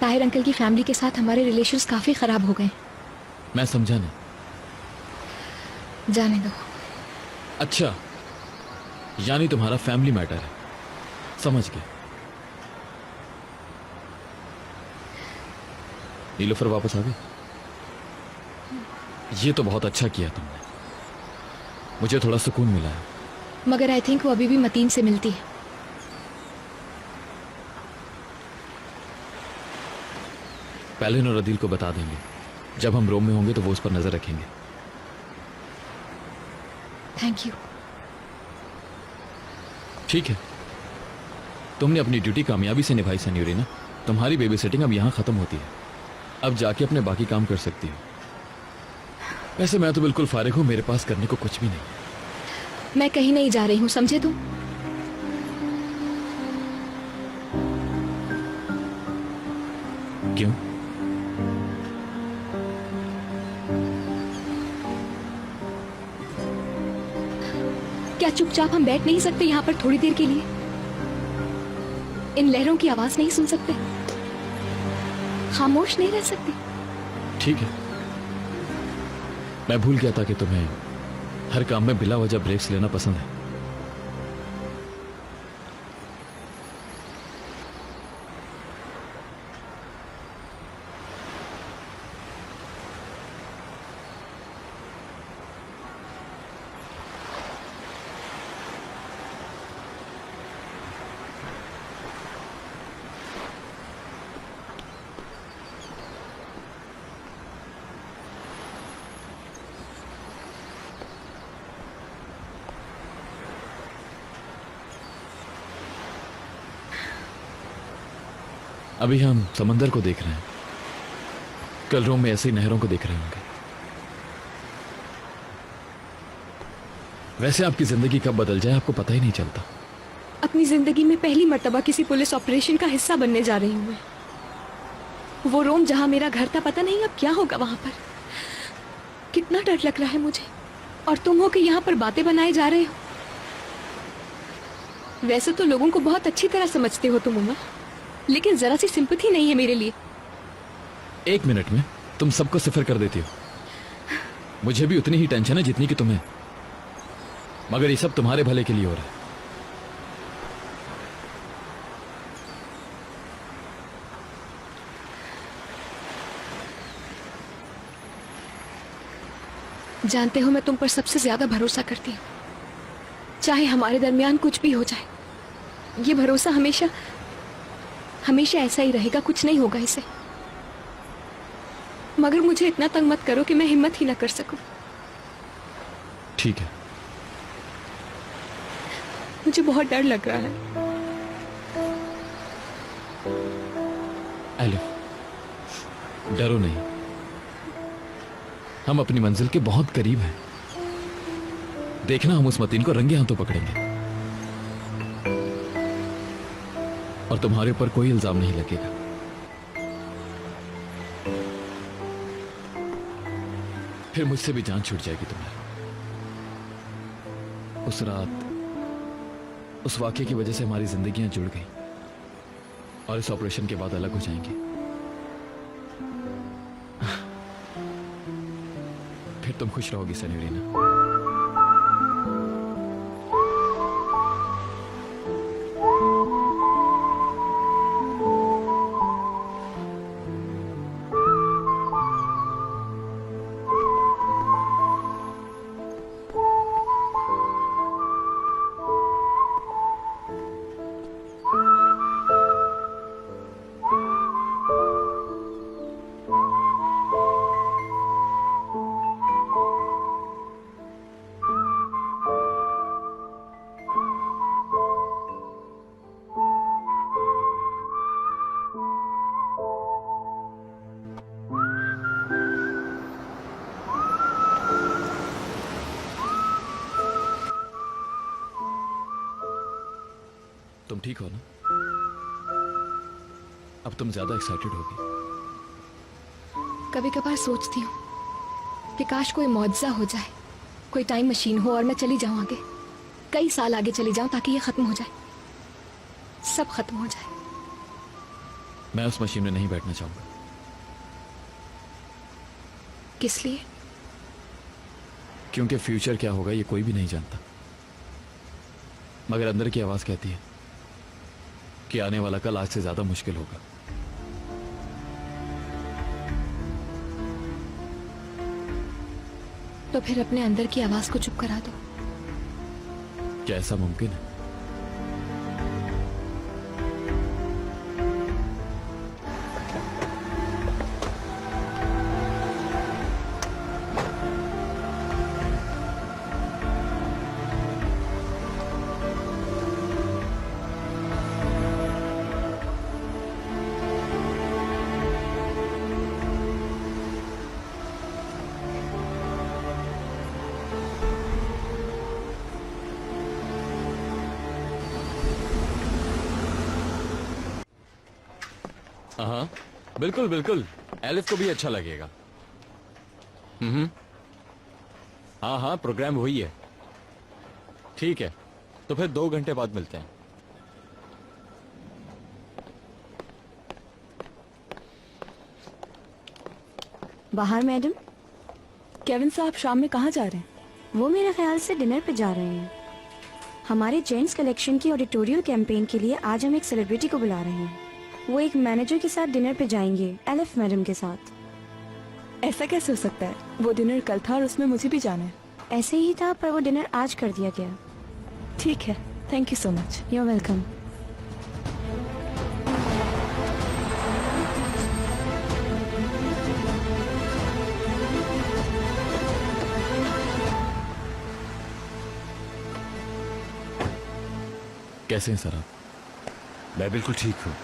ताहिर अंकल की फैमिली के साथ हमारे रिलेशंस काफी खराब हो गए। मैं समझा नहीं। जाने दो। अच्छा, यानी तुम्हारा फैमिली मैटर है, समझ गए। नीलोफर वापस आ गई? ये तो बहुत अच्छा किया तुमने, मुझे थोड़ा सुकून मिला है। मगर आई थिंक वो अभी भी मतीन से मिलती है। पैलिन और अदील को बता देंगे, जब हम रोम में होंगे तो वो उस पर नजर रखेंगे। Thank you. ठीक है, तुमने अपनी ड्यूटी कामयाबी से निभाई सेन्योरिना। तुम्हारी बेबी सेटिंग अब यहाँ खत्म होती है, अब जाके अपने बाकी काम कर सकती हो। वैसे मैं तो बिल्कुल फारिग हूँ, मेरे पास करने को कुछ भी नहीं। मैं कहीं नहीं जा रही हूँ, समझे तुम? क्यों? क्या चुपचाप हम बैठ नहीं सकते यहाँ पर थोड़ी देर के लिए? इन लहरों की आवाज नहीं सुन सकते? खामोश नहीं रह सकते? ठीक है, मैं भूल गया था कि तुम्हें हर काम में बिला वजह ब्रेक्स लेना पसंद है। अभी हम समंदर को देख रहे हैं, कल रोम में ऐसी नहरों को देख रहे होंगे। वैसे आपकी जिंदगी कब बदल जाए आपको पता ही नहीं चलता। अपनी जिंदगी में पहली मर्तबा किसी पुलिस ऑपरेशन का हिस्सा बनने जा रही हूँ मैं। वो रोम जहां मेरा घर था, पता नहीं अब क्या होगा वहां पर। कितना डर लग रहा है मुझे, और तुम हो कि यहाँ पर बातें बनाए जा रहे हो। वैसे तो लोगों को बहुत अच्छी तरह समझते हो तुम उमर, लेकिन जरा सी सिंपैथी नहीं है मेरे लिए। 1 मिनट में तुम सबको सिफर कर देती हो। मुझे भी उतनी ही टेंशन है जितनी कि तुम्हें, मगर ये सब तुम्हारे भले के लिए हो रहा है। जानते हो मैं तुम पर सबसे ज्यादा भरोसा करती हूँ, चाहे हमारे दरमियान कुछ भी हो जाए। ये भरोसा हमेशा हमेशा ऐसा ही रहेगा, कुछ नहीं होगा इसे। मगर मुझे इतना तंग मत करो कि मैं हिम्मत ही ना कर सकूं। ठीक है, मुझे बहुत डर लग रहा है। एलिफ, डरो नहीं, हम अपनी मंजिल के बहुत करीब हैं। देखना, हम उस मतीन को रंगे हाथों पकड़ेंगे और तुम्हारे ऊपर कोई इल्जाम नहीं लगेगा। फिर मुझसे भी जान छूट जाएगी तुम्हारी। उस रात, उस वाकये की वजह से हमारी जिंदगियां जुड़ गई और इस ऑपरेशन के बाद अलग हो जाएंगी। फिर तुम खुश रहोगी सेन्योरिना। तुम ठीक हो ना? अब तुम ज्यादा एक्साइटेड होगी। कभी कभार सोचती हूँ कि काश कोई मौजज़ा हो जाए, कोई टाइम मशीन हो और मैं चली जाऊं आगे, कई साल आगे चली जाऊं, ताकि ये खत्म हो जाए, सब खत्म हो जाए। मैं उस मशीन में नहीं बैठना चाहूंगा। किस लिए? क्योंकि फ्यूचर क्या होगा ये कोई भी नहीं जानता, मगर अंदर की आवाज कहती है कि आने वाला कल आज से ज्यादा मुश्किल होगा। तो फिर अपने अंदर की आवाज को चुप करा दो। क्या ऐसा मुमकिन है? हाँ बिल्कुल बिल्कुल, एलिफ को भी अच्छा लगेगा। हाँ हाँ, प्रोग्राम वही है। ठीक है, तो फिर 2 घंटे बाद मिलते हैं। बाहर मैडम। केविन साहब शाम में कहाँ जा रहे हैं? वो मेरे ख्याल से डिनर पे जा रहे हैं। हमारे जेंट्स कलेक्शन की ऑडिटोरियल कैंपेन के लिए आज हम एक सेलिब्रिटी को बुला रहे हैं। वो एक मैनेजर के साथ डिनर पे जाएंगे, एलिफ मैडम के साथ। ऐसा कैसे हो सकता है? वो डिनर कल था और उसमें मुझे भी जाना है। ऐसे ही था, पर वो डिनर आज कर दिया गया। ठीक है, thank you so much. You are welcome. कैसे हैं सर आप? मैं बिल्कुल ठीक हूँ।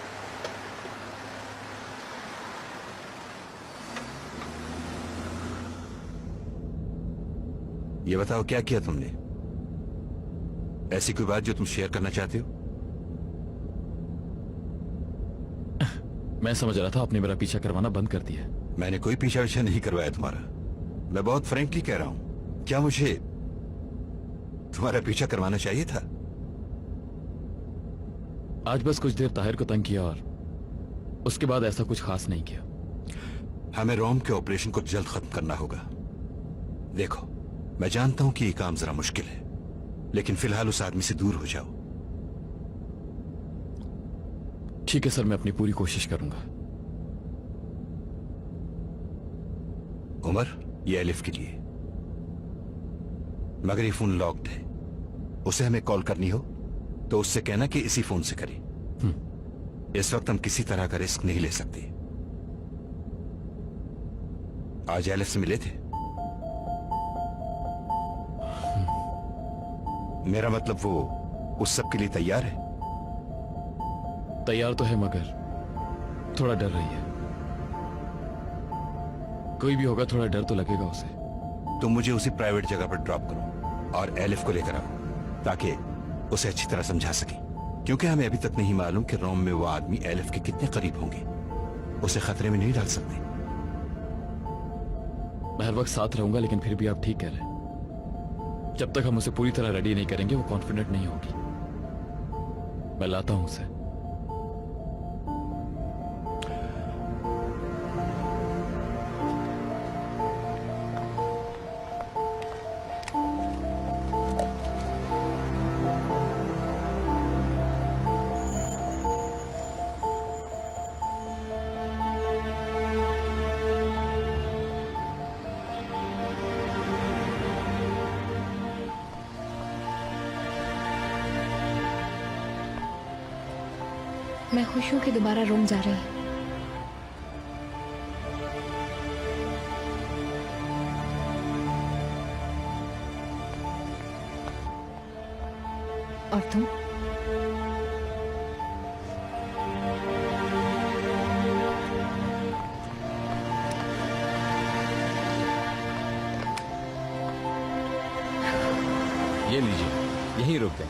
ये बताओ, क्या किया तुमने? ऐसी कोई बात जो तुम शेयर करना चाहते हो? मैं समझ रहा था आपने मेरा पीछा करवाना बंद कर दिया। मैंने कोई पीछा विछा नहीं करवाया तुम्हारा। मैं बहुत फ्रैंकली कह रहा हूं। क्या मुझे तुम्हारा पीछा करवाना चाहिए था? आज बस कुछ देर ताहिर को तंग किया और उसके बाद ऐसा कुछ खास नहीं किया। हमें रोम के ऑपरेशन को जल्द खत्म करना होगा। देखो, मैं जानता हूं कि ये काम जरा मुश्किल है, लेकिन फिलहाल उस आदमी से दूर हो जाओ। ठीक है सर, मैं अपनी पूरी कोशिश करूंगा। उमर, ये एलिफ के लिए, मगर ये फोन लॉक्ड है। उसे हमें कॉल करनी हो तो उससे कहना कि इसी फोन से करे। इस वक्त हम किसी तरह का रिस्क नहीं ले सकते। आज एलिफ से मिले थे? मेरा मतलब वो उस सब के लिए तैयार है? तैयार तो है, मगर थोड़ा डर रही है। कोई भी होगा, थोड़ा डर तो लगेगा उसे। तुम मुझे उसी प्राइवेट जगह पर ड्रॉप करो और एलिफ को लेकर आओ, ताकि उसे अच्छी तरह समझा सके। क्योंकि हमें अभी तक नहीं मालूम कि रोम में वो आदमी एलिफ के कितने करीब होंगे। उसे खतरे में नहीं डाल सकते। मैं हर वक्त साथ रहूंगा, लेकिन फिर भी आप ठीक कह रहे हैं। जब तक हम उसे पूरी तरह रेडी नहीं करेंगे, वो कॉन्फिडेंट नहीं होगी। मैं लाता हूं उसे। मैं खुश हूं कि दोबारा रोम जा रही है। और तुम? ये लीजिए, यहीं रुक गए।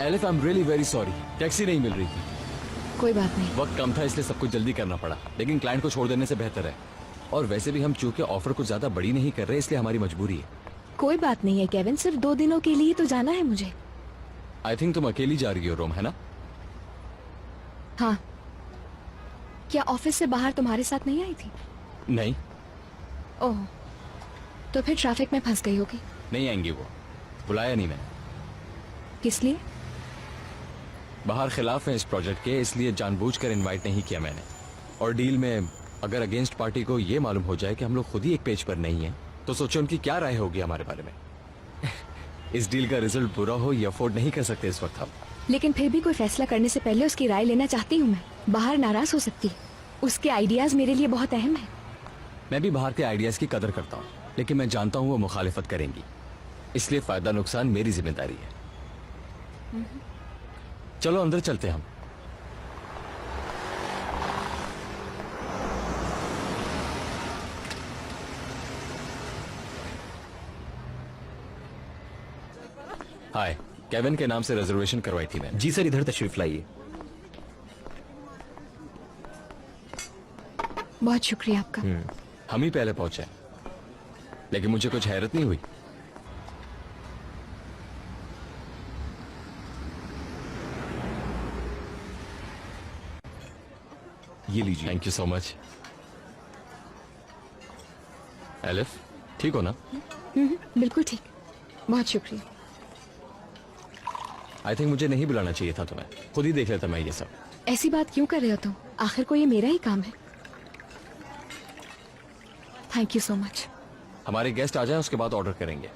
Elif, I am really very sorry, taxi नहीं मिल रही थी। कोई बात नहीं। वक्त कम था, इसलिए सब कुछ जल्दी करना पड़ा, लेकिन क्लाइंट को छोड़ देने से बेहतर है। और वैसे भी हम चूंकि ऑफर को ज्यादा बड़ी नहीं कर रहे, इसलिए हमारी मजबूरी है। कोई बात नहीं है केविन, सिर्फ 2 दिनों के लिए तो जाना है मुझे। आई थिंक तुम अकेली जा रही हो रोम, है ना? हाँ। क्या ऑफिस से बाहर तुम्हारे साथ नहीं आई थी? नहीं। ओह, तो फिर ट्रैफिक में फंस गई होगी। नहीं आएंगी वो, बुलाया नहीं मैंने। किस लिए? बाहर खिलाफ है इस प्रोजेक्ट के, इसलिए जानबूझकर इनवाइट नहीं किया मैंने। और डील में अगर अगेंस्ट पार्टी को ये मालूम हो जाए कि हम लोग खुद ही एक पेज पर नहीं हैं, तो सोचो उनकी क्या राय होगी हमारे बारे में। इस डील का रिजल्ट बुरा हो ये अफोर्ड नहीं कर सकते इस वक्त हम। लेकिन फिर भी कोई फैसला करने से पहले उसकी राय लेना चाहती हूँ मैं। बाहर नाराज हो सकती है, उसके आइडियाज मेरे लिए बहुत अहम है। मैं भी बाहर के आइडियाज की कदर करता हूँ, लेकिन मैं जानता हूँ वो मुखालिफत करेंगी, इसलिए फायदा नुकसान मेरी जिम्मेदारी है। चलो अंदर चलते हैं हम। हाय, केविन के नाम से रिजर्वेशन करवाई थी मैंने। जी सर, इधर तशरीफ लाइए। बहुत शुक्रिया आपका। हम ही पहले पहुंचे, लेकिन मुझे कुछ हैरत नहीं हुई। ये लीजिए। Thank you so much. Elif, ठीक हो ना? बिल्कुल ठीक, बहुत शुक्रिया। आई थिंक मुझे नहीं बुलाना चाहिए था तुम्हें, खुद ही देख लेता मैं ये सब। ऐसी बात क्यों कर रहे हो तुम? आखिर को ये मेरा ही काम है। Thank you so much. हमारे गेस्ट आ जाएं, उसके बाद ऑर्डर करेंगे।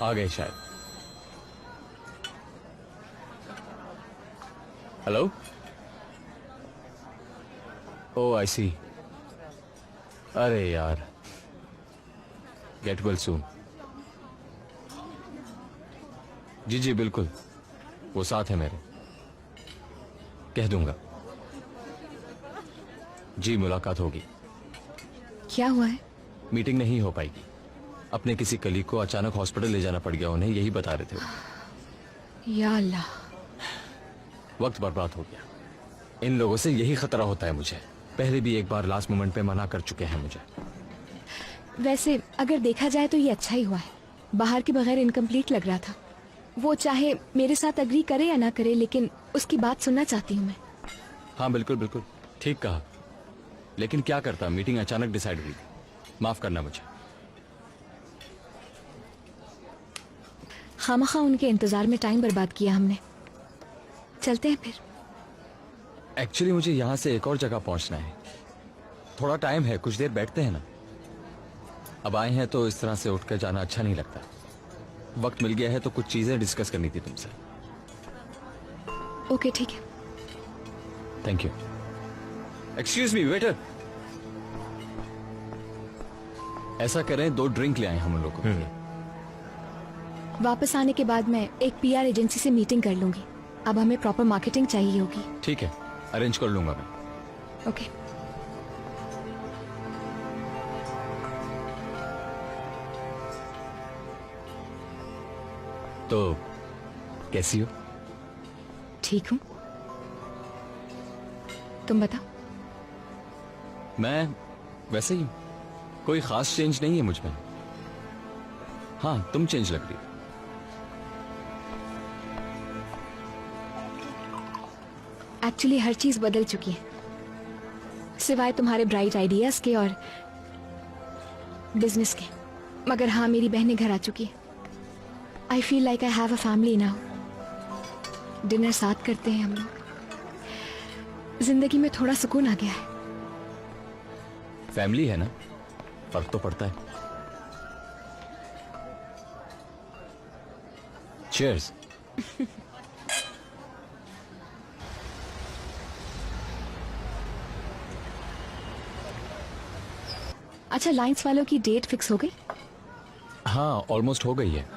आ गए शायद। हेलो। ओह आई सी। अरे यार, गेट वेल सून। जी जी बिल्कुल, वो साथ है मेरे, कह दूंगा। जी मुलाकात होगी। क्या हुआ है? मीटिंग नहीं हो पाएगी। अपने किसी कलीग को अचानक हॉस्पिटल ले जाना पड़ गया, उन्हें यही बता रहे थे वो। या अल्लाह, वक्त बर्बाद हो गया। इन लोगों से यही खतरा होता है मुझे। पहले भी एक बार लास्ट मोमेंट पे मना कर चुके हैं मुझे। वैसे अगर देखा जाए तो ये अच्छा ही हुआ है। बाहर के बगैर इनकम्प्लीट लग रहा था। वो चाहे मेरे साथ अग्री करे या ना करे, लेकिन उसकी बात सुनना चाहती हूँ मैं। हाँ बिल्कुल बिल्कुल, ठीक कहा। लेकिन क्या करता, मीटिंग अचानक डिसाइड हुई थी। माफ करना मुझे। खामखा उनके इंतजार में टाइम बर्बाद किया हमने। चलते हैं फिर। एक्चुअली मुझे यहाँ से एक और जगह पहुँचना है। थोड़ा टाइम है, कुछ देर बैठते हैं ना। अब आए हैं तो इस तरह से उठकर जाना अच्छा नहीं लगता। वक्त मिल गया है तो कुछ चीजें डिस्कस करनी थी तुमसे। ओके ठीक है। Thank you. Excuse me waiter, ऐसा करें 2 ड्रिंक ले आए हम उन लोगों को। वापस आने के बाद मैं एक पीआर एजेंसी से मीटिंग कर लूंगी। अब हमें प्रॉपर मार्केटिंग चाहिए होगी। ठीक है, अरेंज कर लूंगा मैं। ओके। तो कैसी हो? ठीक हूँ, तुम बताओ। मैं वैसे ही, कोई खास चेंज नहीं है मुझ में। हाँ तुम चेंज लग रही हो। एक्चुअली हर चीज बदल चुकी है, सिवाय तुम्हारे ब्राइट आइडियाज के और बिजनेस के। मगर हाँ, मेरी बहनें घर आ चुकी है। I feel like I have a family now. Dinner साथ करते हैं हम लोग। जिंदगी में थोड़ा सुकून आ गया है। फैमिली है ना, फर्क तो पड़ता है। चीयर्स। अच्छा, लाइंस वालों की डेट फिक्स हो गई? हाँ ऑलमोस्ट हो गई है।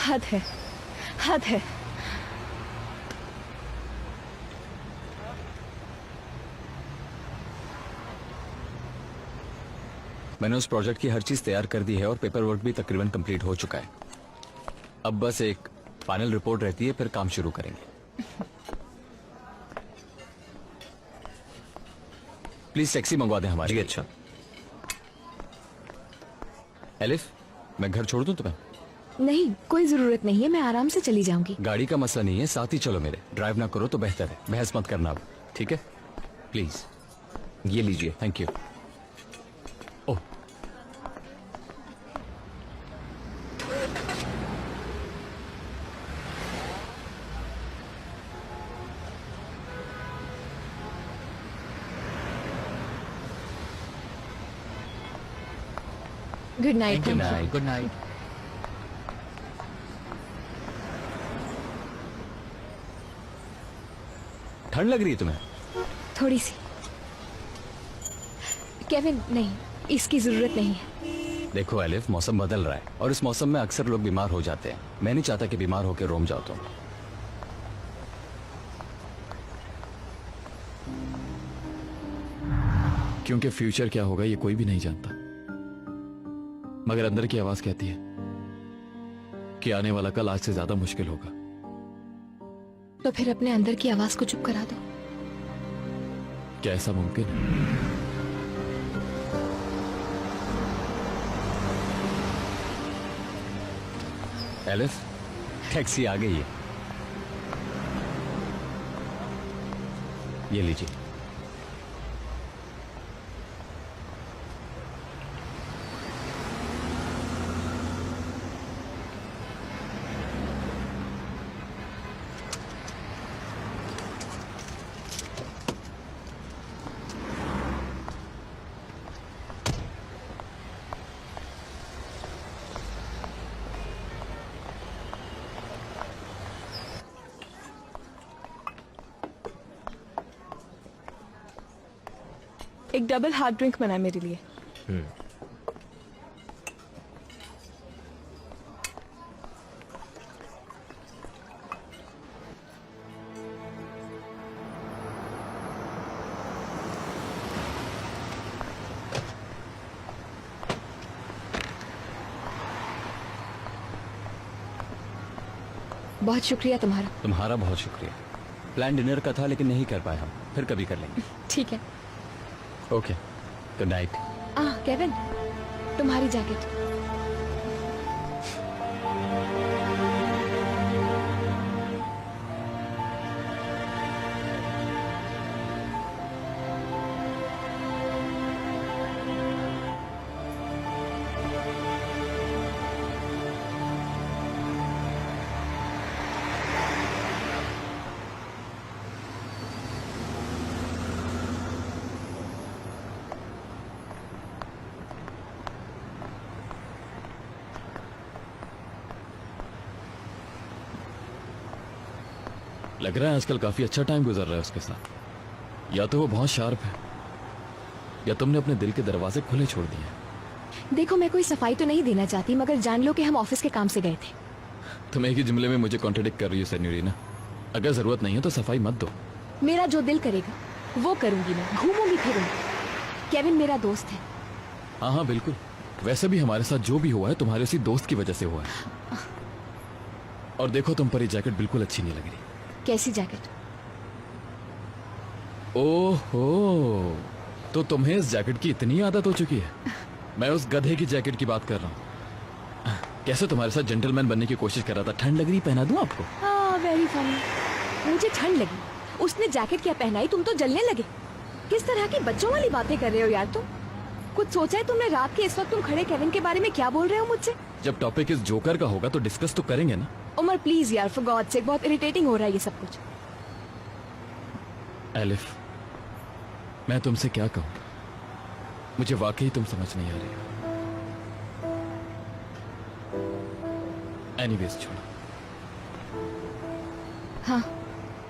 हद है, हद है। मैंने उस प्रोजेक्ट की हर चीज तैयार कर दी है और पेपर वर्क भी तकरीबन कंप्लीट हो चुका है। अब बस एक फाइनल रिपोर्ट रहती है, फिर काम शुरू करेंगे। प्लीज टैक्सी मंगवा दें हमारी। जी अच्छा। एलिफ, मैं घर छोड़ दूं तुम्हें? नहीं, कोई जरूरत नहीं है, मैं आराम से चली जाऊंगी। गाड़ी का मसला नहीं है, साथ ही चलो मेरे। ड्राइव ना करो तो बेहतर है। बहस मत करना अब, ठीक है? प्लीज। ये लीजिए। Thank you. Oh, good night. Good night. Good night. ठंड लग रही है तुम्हें? थोड़ी सी। केविन, नहीं, इसकी जरूरत नहीं है। देखो एलिफ, मौसम बदल रहा है और इस मौसम में अक्सर लोग बीमार हो जाते हैं। मैं नहीं चाहता कि बीमार होकर रोम जाओ तुम। क्योंकि फ्यूचर क्या होगा ये कोई भी नहीं जानता, मगर अंदर की आवाज कहती है कि आने वाला कल आज से ज्यादा मुश्किल होगा। तो फिर अपने अंदर की आवाज को चुप करा दो। क्या ऐसा मुमकिन है? एलिफ, टैक्सी आ गई है, ये लीजिए। एक डबल हार्ड ड्रिंक बना मेरे लिए। बहुत शुक्रिया तुम्हारा। तुम्हारा बहुत शुक्रिया। प्लान डिनर का था लेकिन नहीं कर पाए हम, फिर कभी कर लेंगे। ठीक है। Okay, good night. केविन, तुम्हारी जैकेट। लग रहा है आजकल काफी अच्छा टाइम गुजर रहा है उसके साथ। या तो वो बहुत शार्प है या तुमने अपने दिल के दरवाजे खुले छोड़ दिए। देखो, मैं कोई सफाई तो नहीं देना चाहती, मगर जान लो कि हम ऑफिस के काम से गए थे। तुम एक ही जुमले में मुझे कॉन्ट्रडिक्ट कर रही हो सेन्योरिना। अगर जरूरत नहीं है तो सफाई मत दो। मेरा जो दिल करेगा वो करूंगी, मैं घूमूंगी फिरूंगी। केविन मेरा दोस्त है। हाँ हाँ बिल्कुल। वैसे भी हमारे साथ जो भी हुआ है तुम्हारे उसी दोस्त की वजह से हुआ है। और देखो, तुम पर ये जैकेट बिल्कुल अच्छी नहीं लग रही। कैसी जैकेट? ओहो, तो तुम्हें इस जैकेट की इतनी आदत हो चुकी है। मैं उस गधे की जैकेट की बात कर रहा हूँ। कैसे तुम्हारे साथ जेंटलमैन बनने की कोशिश कर रहा था। ठंड लग रही, पहना दूं आपको? Very funny. मुझे ठंड लगी, उसने जैकेट क्या पहनाई, तुम तो जलने लगे। किस तरह की बच्चों वाली बातें कर रहे हो यार तुम? कुछ सोचा है तुमने? रात के इस वक्त तुम खड़े केविन के बारे में क्या बोल रहे हो मुझसे? जब टॉपिक इस जोकर का होगा तो डिस्कस तो करेंगे ना। उमर प्लीज यार, फॉर गॉड सेक, बहुत इरिटेटिंग हो रहा है ये सब कुछ। एलिफ, मैं तुमसे क्या कहूं, मुझे वाकई तुम समझ नहीं आ रही। एनीवेज छोड़ो। हाँ,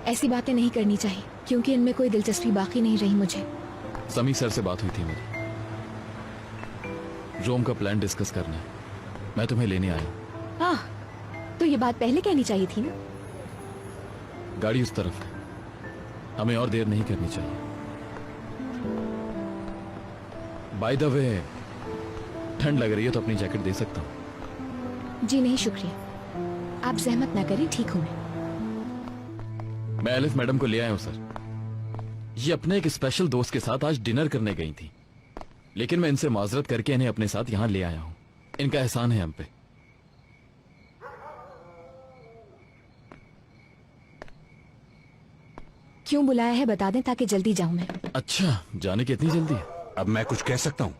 ऐसी बातें नहीं करनी चाहिए क्योंकि इनमें कोई दिलचस्पी बाकी नहीं रही मुझे। समी सर से बात हुई थी मेरी, रोम का प्लान डिस्कस करना है। मैं तुम्हें लेने आया। हाँ, तो ये बात पहले कहनी चाहिए थी ना। गाड़ी उस तरफ है, हमें और देर नहीं करनी चाहिए। बाय द वे, ठंड लग रही है तो अपनी जैकेट दे सकता हूँ? जी नहीं शुक्रिया। आप जहमत ना करें, ठीक हूँ मैं एलिफ मैडम को ले आया हूँ सर। ये अपने एक स्पेशल दोस्त के साथ आज डिनर करने गई थी, लेकिन मैं इनसे माजरत करके इन्हें अपने साथ यहाँ ले आया हूँ। इनका एहसान है हम पे। क्यों बुलाया है बता दें ताकि जल्दी जाऊं मैं। अच्छा, जाने की इतनी जल्दी है? अब मैं कुछ कह सकता हूं?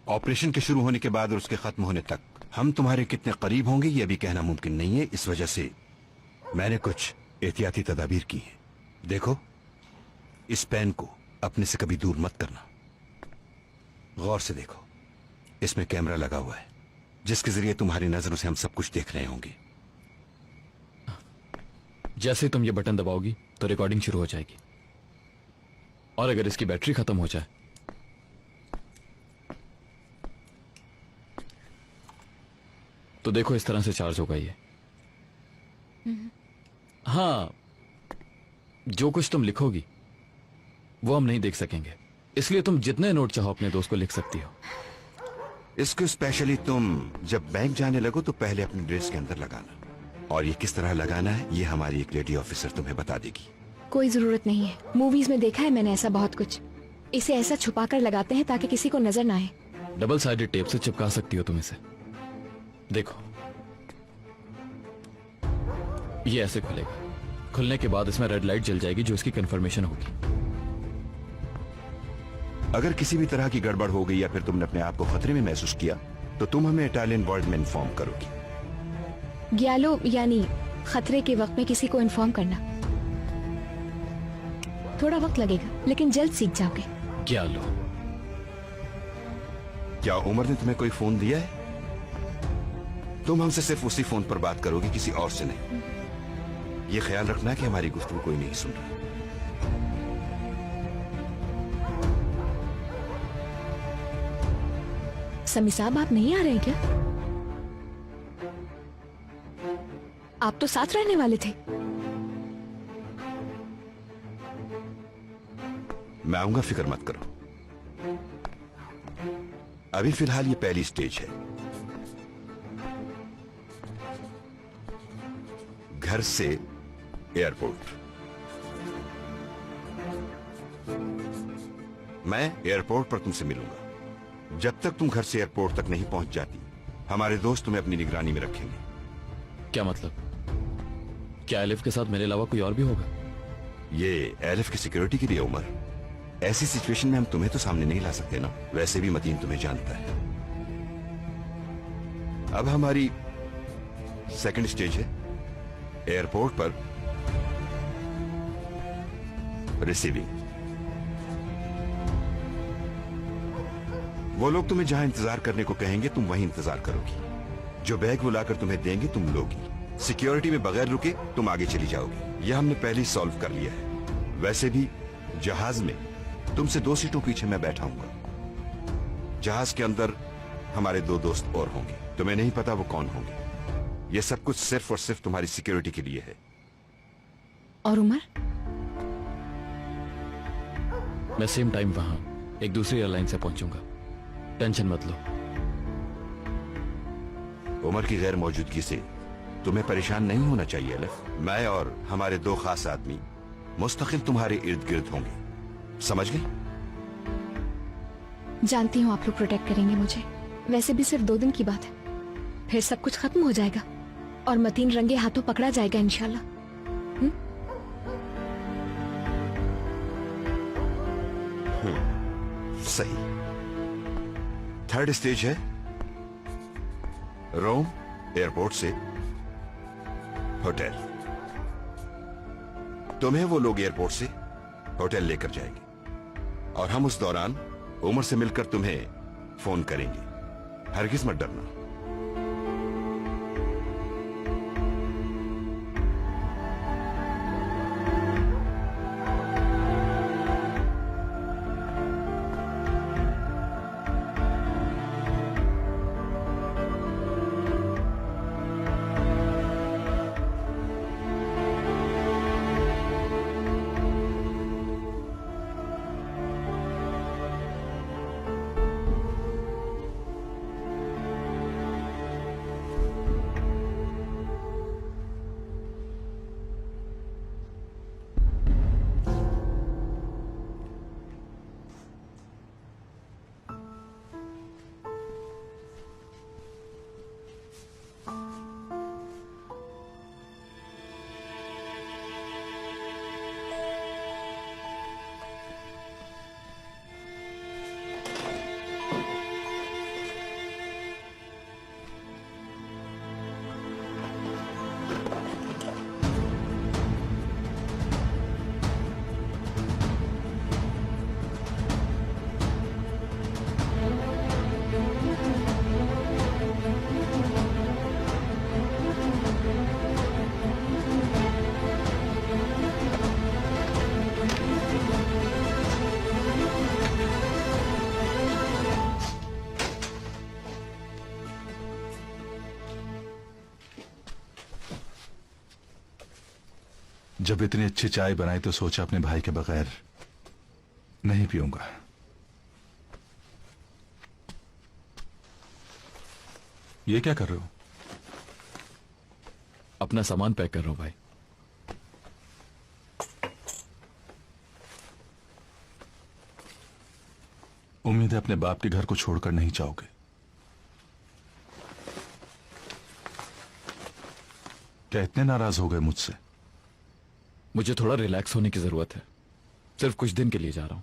ऑपरेशन के शुरू होने के बाद और उसके खत्म होने तक हम तुम्हारे कितने करीब होंगे ये अभी कहना मुमकिन नहीं है। इस वजह से मैंने कुछ एहतियाती तदाबीर की है। देखो, इस पेन को अपने से कभी दूर मत करना। गौर से देखो, इसमें कैमरा लगा हुआ है जिसके जरिए तुम्हारी नजरों से हम सब कुछ देख रहे होंगे। जैसे तुम ये बटन दबाओगी तो रिकॉर्डिंग शुरू हो जाएगी, और अगर इसकी बैटरी खत्म हो जाए तो देखो इस तरह से चार्ज होगा ये। हाँ, जो कुछ तुम लिखोगी वो हम नहीं देख सकेंगे, इसलिए तुम जितने नोट चाहो अपने दोस्त को लिख सकती हो। इसको स्पेशली तुम जब बैंक जाने लगो तो पहले अपनी ड्रेस के अंदर लगाना, और ये किस तरह लगाना है ये हमारी एक लेडी ऑफिसर तुम्हें बता देगी। कोई जरूरत नहीं है, मूवीज में देखा है मैंने ऐसा बहुत कुछ। इसे ऐसा छुपा कर लगाते हैं ताकि किसी को नजर ना आए। डबल साइडेड टेप से चिपका सकती हो तुम इसे। देखो, ये ऐसे खुलेगा। खुलने के बाद इसमें रेड लाइट जल जाएगी जो इसकी कंफर्मेशन होगी। अगर किसी भी तरह की गड़बड़ हो गई या फिर तुमने अपने आप को खतरे में महसूस किया तो तुम हमें इटालियन वर्ड में इन्फॉर्म करोगी। ग्यालो यानी खतरे के वक्त में किसी को इन्फॉर्म करना। थोड़ा वक्त लगेगा लेकिन जल्द सीख जाओगे। ग्यालो। क्या उमर ने तुम्हें कोई फोन दिया है? तुम हमसे सिर्फ उसी फोन पर बात करोगी, किसी और से नहीं। ये ख्याल रखना कि हमारी गुफ्तगू कोई नहीं सुन रहा। समी साहब, आप नहीं आ रहे हैं क्या? आप तो साथ रहने वाले थे। मैं आऊंगा, फिक्र मत करो। अभी फिलहाल ये पहली स्टेज है। घर से एयरपोर्ट। मैं एयरपोर्ट पर तुमसे मिलूंगा। जब तक तुम घर से एयरपोर्ट तक नहीं पहुंच जाती, हमारे दोस्त तुम्हें अपनी निगरानी में रखेंगे। क्या मतलब? क्या एलिफ के साथ मेरे अलावा कोई और भी होगा? ये एलिफ की सिक्योरिटी के लिए उमर। ऐसी सिचुएशन में हम तुम्हें तो सामने नहीं ला सकते ना। वैसे भी मतीन तुम्हें जानता है। अब हमारी सेकंड स्टेज है एयरपोर्ट पर रिसीविंग। वो लोग तुम्हें जहां इंतजार करने को कहेंगे तुम वहीं इंतजार करोगी। जो बैग वो लाकर तुम्हें देंगे तुम लोगी। सिक्योरिटी में बगैर रुके तुम आगे चली जाओगी। यह हमने पहले ही सॉल्व कर लिया है। वैसे भी जहाज में तुमसे 2 सीटों पीछे मैं बैठा हूंगा। जहाज के अंदर हमारे 2 दोस्त और होंगे। तुम्हें नहीं पता वो कौन होंगे। यह सब कुछ सिर्फ और सिर्फ तुम्हारी सिक्योरिटी के लिए है। और उमर? मैं सेम टाइम वहां एक दूसरी एयरलाइन से पहुंचूंगा। टेंशन मत लो। उमर की गैर मौजूदगी से तुम्हें परेशान नहीं होना चाहिए एलिफ। मैं और हमारे 2 खास आदमी मुस्तकिल तुम्हारे इर्द गिर्द होंगे। समझ गई? जानती हूँ आप लोग प्रोटेक्ट करेंगे मुझे। वैसे भी सिर्फ 2 दिन की बात है, फिर सब कुछ खत्म हो जाएगा और मतीन रंगे हाथों पकड़ा जाएगा इंशाल्लाह। सही। थर्ड स्टेज है रोम एयरपोर्ट से होटल। तुम्हें वो लोग एयरपोर्ट से होटल लेकर जाएंगे और हम उस दौरान उमर से मिलकर तुम्हें फोन करेंगे। हरगिज मत डरना। जब इतनी अच्छी चाय बनाई तो सोचा अपने भाई के बगैर नहीं पीऊंगा। ये क्या कर रहे हो? अपना सामान पैक कर रहा हूं भाई। उम्मीद है अपने बाप के घर को छोड़कर नहीं जाओगे। क्या इतने नाराज हो गए मुझसे? मुझे थोड़ा रिलैक्स होने की जरूरत है, सिर्फ कुछ दिन के लिए जा रहा हूं।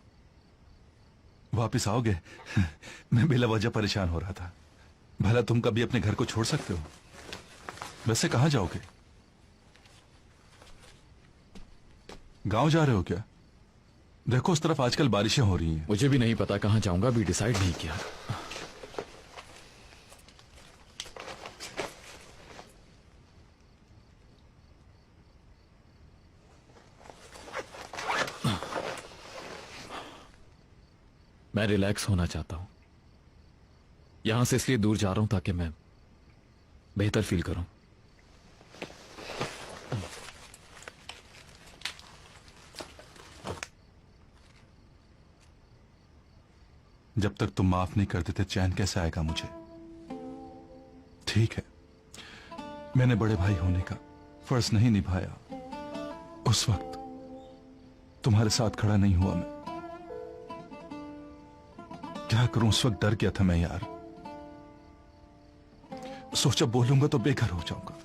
वापिस आओगे? मैं बिला वजह परेशान हो रहा था। भला तुम कभी अपने घर को छोड़ सकते हो? वैसे कहां जाओगे? गांव जा रहे हो क्या? देखो उस तरफ आजकल बारिशें हो रही हैं। मुझे भी नहीं पता कहां जाऊंगा, अभी डिसाइड नहीं किया। मैं रिलैक्स होना चाहता हूं। यहां से इसलिए दूर जा रहा हूं ताकि मैं बेहतर फील करूं। जब तक तुम माफ नहीं कर देते चैन कैसे आएगा मुझे? ठीक है, मैंने बड़े भाई होने का फर्ज नहीं निभाया। उस वक्त तुम्हारे साथ खड़ा नहीं हुआ मैं। क्या करूं, उस वक्त डर गया था मैं यार। सोचा बोलूंगा तो बेघर हो जाऊंगा।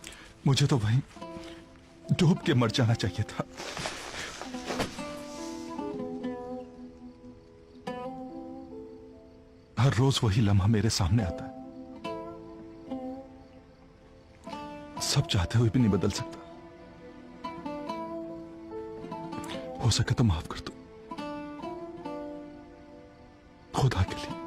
मुझे तो वहीं डूब के मर जाना चाहिए था। हर रोज वही लम्हा मेरे सामने आता है। सब चाहते हुए भी नहीं बदल सकता। हो सके तो माफ कर दो, खुदा के लिए।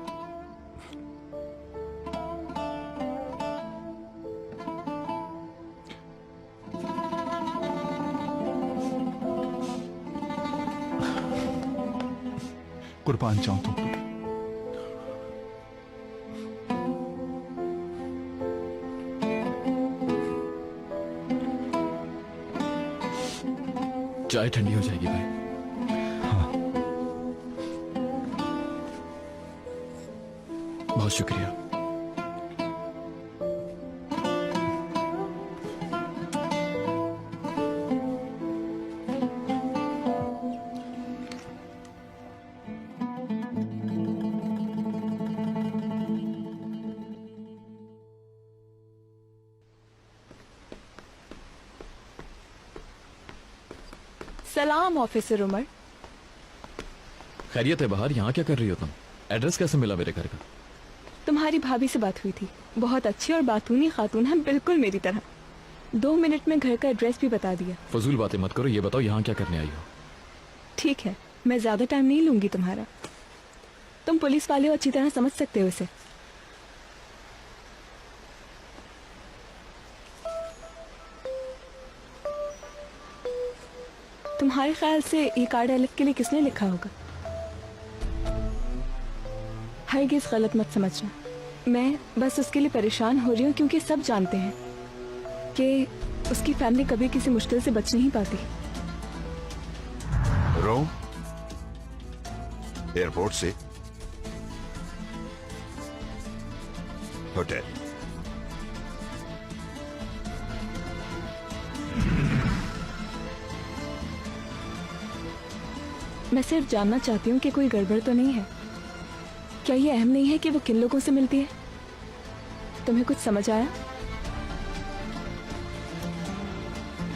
कुर्बान जाऊं तुम पे। चाय ठंडी हो जाएगी भाई। बहुत शुक्रिया। सलाम ऑफिसर उमर। खैरियत है बाहर? यहाँ क्या कर रही हो तुम? एड्रेस कैसे मिला मेरे घर का? तुम्हारी भाभी से बात हुई थी, बहुत अच्छी और बातूनी खातून है, बिल्कुल मेरी तरह। 2 मिनट में घर का एड्रेस भी बता दिया। फजूल बातें मत करो, ये बताओ यहाँ क्या करने आई हो? ठीक है, मैं ज्यादा टाइम नहीं लूंगी तुम्हारा। तुम पुलिस वाले हो, अच्छी तरह समझ सकते हो इसे। तुम्हारे ख्याल से ये कार्ड एलिफ के लिए किसने लिखा होगा? हरगिज़ गलत मत समझना, मैं बस उसके लिए परेशान हो रही हूँ क्योंकि सब जानते हैं कि उसकी फैमिली कभी किसी मुश्किल से बच नहीं पाती। रोम एयरपोर्ट से होटल। मैं सिर्फ जानना चाहती हूँ कि कोई गड़बड़ तो नहीं है। क्या ये अहम नहीं है कि वो किन लोगों से मिलती है? तुम्हें कुछ समझ आया?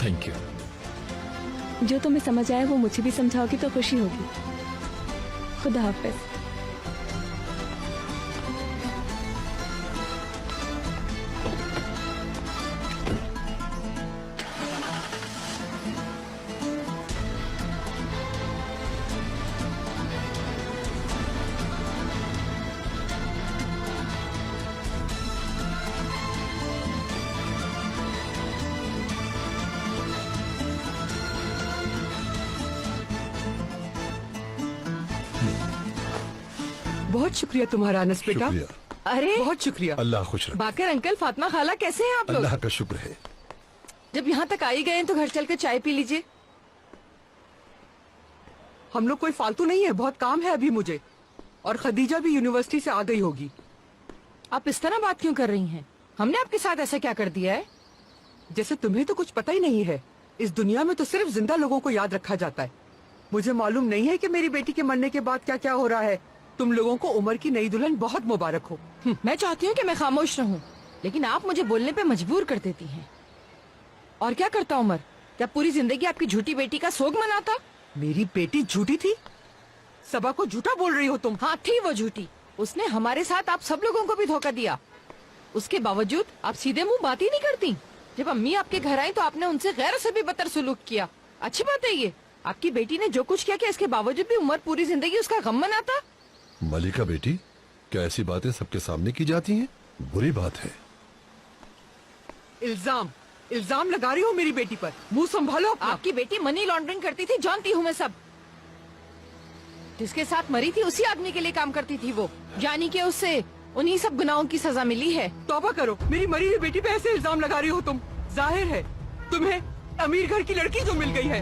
Thank you. जो तुम्हें समझ आया वो मुझे भी समझाओगी तो खुशी होगी। खुदा हाफिज। बहुत शुक्रिया तुम्हारा अनस बेटा। शुक्रिया। अरे बहुत शुक्रिया। अल्लाह खुश रखे। बाकर अंकल, फातिमा खाला, कैसे हैं आप लोग? अल्लाह का शुक्र है। जब यहाँ तक आई गए हैं तो घर चलकर चाय पी लीजिए। हम लोग कोई फालतू नहीं है, बहुत काम है अभी मुझे। और खदीजा भी यूनिवर्सिटी से आ गई होगी। आप इस तरह बात क्यों कर रही हैं? हमने आपके साथ ऐसा क्या कर दिया है? जैसे तुम्हें तो कुछ पता ही नहीं है। इस दुनिया में तो सिर्फ जिंदा लोगों को याद रखा जाता है। मुझे मालूम नहीं है कि मेरी बेटी के मरने के बाद क्या क्या हो रहा है। तुम लोगों को उमर की नई दुल्हन बहुत मुबारक हो। मैं चाहती हूँ कि मैं खामोश रहूं, लेकिन आप मुझे बोलने पे मजबूर कर देती हैं। और क्या करता उमर? क्या पूरी जिंदगी आपकी झूठी बेटी का सोग मनाता? मेरी बेटी झूठी थी? सबा को झूठा बोल रही हो तुम? हाँ थी वो झूठी। उसने हमारे साथ आप सब लोगों को भी धोखा दिया। उसके बावजूद आप सीधे मुंह बात ही नहीं करती। जब अम्मी आपके घर आई तो आपने उनसे गैरों से भी बदतर सुलूक किया। अच्छी बात है ये? आपकी बेटी ने जो कुछ किया, क्या इसके बावजूद भी उमर पूरी जिंदगी उसका गम मनाता? मलिका बेटी, क्या ऐसी बातें सबके सामने की जाती हैं? बुरी बात है। इल्जाम लगा रही हो मेरी बेटी पर। मुंह संभालो अपना। आपकी बेटी मनी लॉन्ड्रिंग करती थी, जानती हूँ मैं सब। जिसके साथ मरी थी उसी आदमी के लिए काम करती थी वो, यानी कि उससे उन्हीं सब गुनाहों की सजा मिली है। तौबा करो, मेरी मरी हुई बेटी पे ऐसे इल्जाम लगा रही हो तुम। जाहिर है तुम्हें अमीर घर की लड़की जो मिल गई है।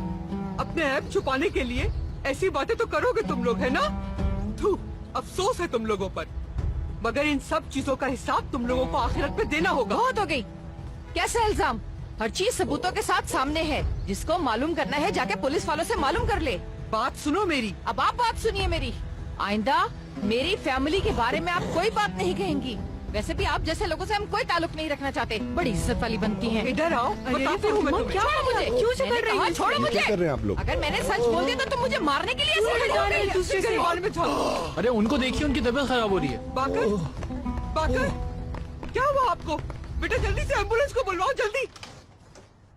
अपने ऐब छुपाने के लिए ऐसी बातें तो करोगे तुम लोग, है ना? थू, अफसोस है तुम लोगों पर, मगर इन सब चीजों का हिसाब तुम लोगों को आखिरत में देना होगा। बहुत हो गई। कैसे इल्जाम? हर चीज सबूतों के साथ सामने है। जिसको मालूम करना है जाके पुलिस वालों से मालूम कर ले। बात सुनो मेरी। अब आप बात सुनिए मेरी। आइंदा मेरी फैमिली के बारे में आप कोई बात नहीं कहेंगी। वैसे भी आप जैसे लोगों से हम कोई ताल्लुक नहीं रखना चाहते। बड़ी इज्जत वाली बनती हैं। इधर आओ, बताती हूँ मैं तुम्हें। क्या मुझे क्यों से कर रही है? छोड़ो मुझे। क्या कर रहे हैं आप लोग? अगर मैंने सच बोल दिया तो तुम मुझे मारने के लिए दूसरे गरीबान में चलो। अरे उनको देखिए, उनकी तबीयत खराब हो रही है। बाकर, क्या हुआ आपको? बेटा जल्दी से एम्बुलेंस को बुलवाओ, जल्दी।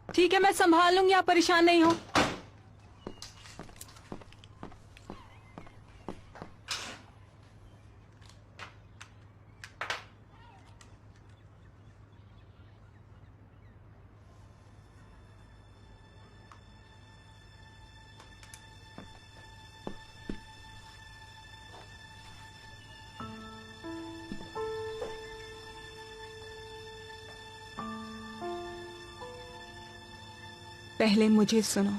ठीक है, मैं संभाल लूंगी, आप परेशान नहीं हो। पहले मुझे सुनो।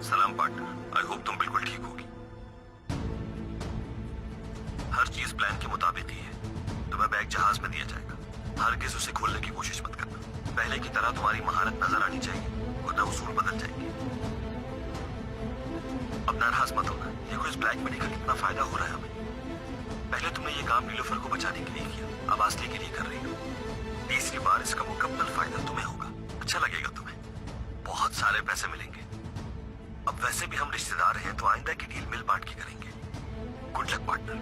सलाम पार्टनर, आई होप तुम बिल्कुल ठीक होगी। हर चीज प्लान के मुताबिक ही है। तुम्हें बैग जहाज में दिया जाएगा। हरगिज उसे खोलने की कोशिश मत करना। पहले की तरह तुम्हारी महारत नजर आनी चाहिए, वरना उसूल बदल जाएंगे। अब नाराज मत होना, ये कोई ब्लैक मनी का कितना फायदा हो रहा है हमें। पहले तुमने ये काम नीलोफर को बचाने के लिए किया, अब आसली के लिए कर रही हो। तीसरी बार इसका मुकम्मल फायदा तुम्हें होगा। अच्छा लगेगा तुम्हें, बहुत सारे पैसे मिलेंगे। अब वैसे भी हम रिश्तेदार हैं, तो आइंदा की डील मिल बांट के करेंगे। Good luck partner.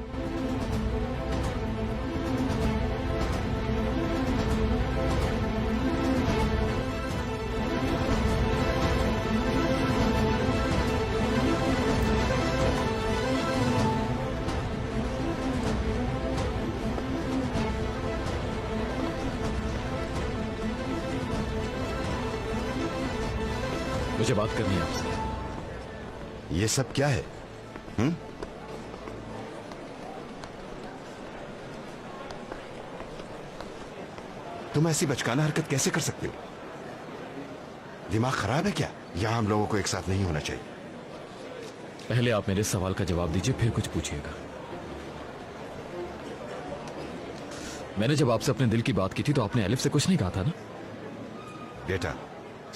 मुझे बात करनी है आपसे। ये सब क्या है? तुम ऐसी बचकाना हरकत कैसे कर सकते हो? दिमाग खराब है क्या? यहां हम लोगों को एक साथ नहीं होना चाहिए। पहले आप मेरे सवाल का जवाब दीजिए, फिर कुछ पूछिएगा। मैंने जब आपसे अपने दिल की बात की थी तो आपने एलिफ से कुछ नहीं कहा था ना? बेटा,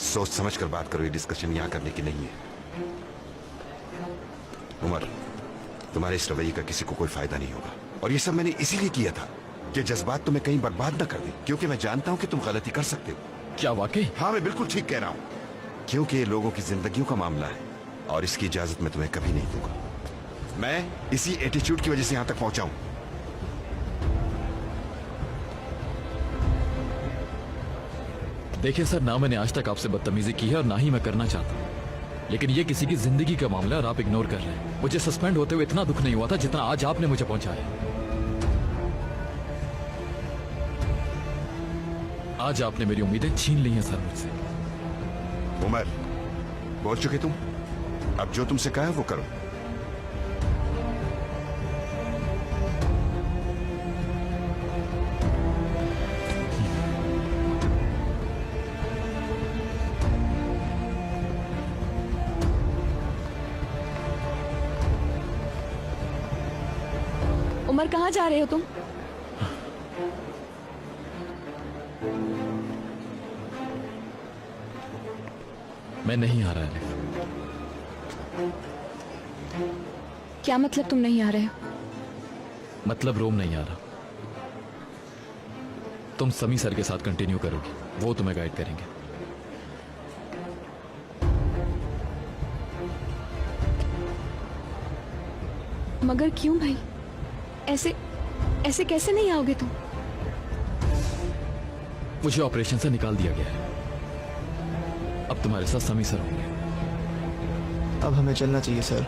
सोच समझ कर बात करो, ये डिस्कशन यहां करने की नहीं है। उमर, तुम्हारे इस रवैये का किसी को कोई फायदा नहीं होगा। और ये सब मैंने इसीलिए किया था कि जज्बात तुम्हें कहीं बर्बाद न कर दे, क्योंकि मैं जानता हूं कि तुम गलती कर सकते हो। क्या वाकई? हाँ, मैं बिल्कुल ठीक कह रहा हूं, क्योंकि ये लोगों की जिंदगियों का मामला है और इसकी इजाजत मैं तुम्हें कभी नहीं दूंगा। मैं इसी एटीट्यूड की वजह से यहां तक पहुंचा हूं। देखिए सर, ना मैंने आज तक आपसे बदतमीजी की है और ना ही मैं करना चाहता हूं, लेकिन ये किसी की जिंदगी का मामला है और आप इग्नोर कर रहे हैं। मुझे सस्पेंड होते हुए इतना दुख नहीं हुआ था जितना आज आपने मुझे पहुंचाया। आज आपने मेरी उम्मीदें छीन ली हैं सर मुझसे। उमर, बोल चुके तुम, अब जो तुमसे कहा है वो करो। उमर, कहाँ जा रहे हो तुम? मैं नहीं आ रहा है। क्या मतलब तुम नहीं आ रहे हो? मतलब रोम नहीं आ रहा। तुम समी सर के साथ कंटिन्यू करोगी, वो तुम्हें गाइड करेंगे। मगर क्यों भाई? ऐसे ऐसे कैसे नहीं आओगे तुम? मुझे ऑपरेशन से निकाल दिया गया है। अब तुम्हारे साथ समी सर होंगे। अब हमें चलना चाहिए सर।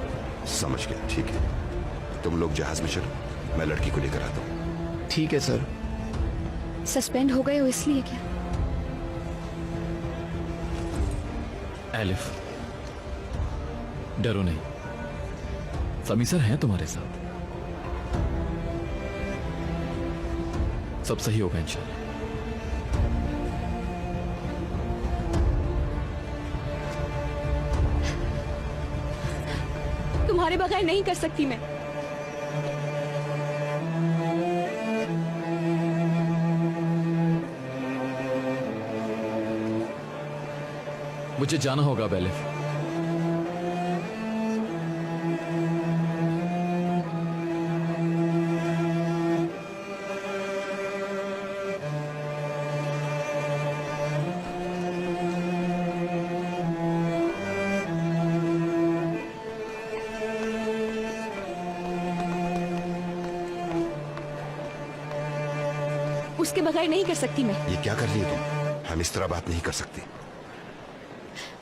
समझ गया, ठीक है। तुम लोग जहाज में चलो, मैं लड़की को लेकर आता हूँ। ठीक है सर। सस्पेंड हो गए हो इसलिए क्या? एलिफ, डरो नहीं, समी सर हैं तुम्हारे साथ। सब सही होगा इंशाल्लाह। तुम्हारे बगैर नहीं कर सकती मैं। मुझे जाना होगा अब एलिफ। उसके बगैर नहीं कर सकती मैं। ये क्या कर रही हो तुम? हम इस तरह बात नहीं कर सकते।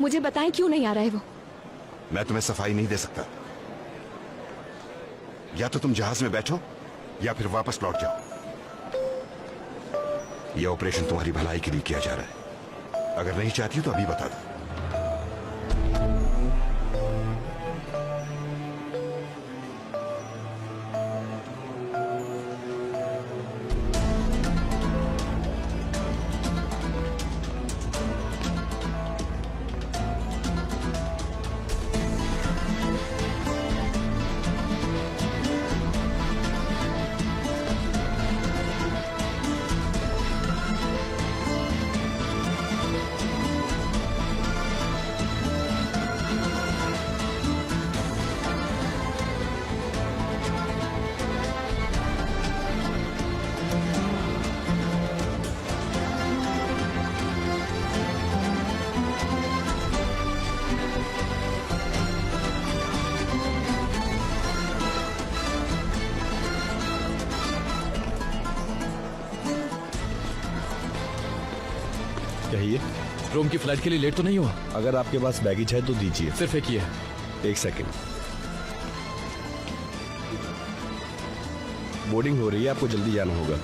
मुझे बताएं क्यों नहीं आ रहा है वो? मैं तुम्हें सफाई नहीं दे सकता। या तो तुम जहाज में बैठो या फिर वापस लौट जाओ। यह ऑपरेशन तुम्हारी भलाई के लिए किया जा रहा है। अगर नहीं चाहती हो तो अभी बता दो। कहिए। रोम की फ्लाइट के लिए लेट तो नहीं हुआ? अगर आपके पास बैगेज है तो दीजिए। सिर्फ एक ही है। एक सेकंड। बोर्डिंग हो रही है, आपको जल्दी जाना होगा।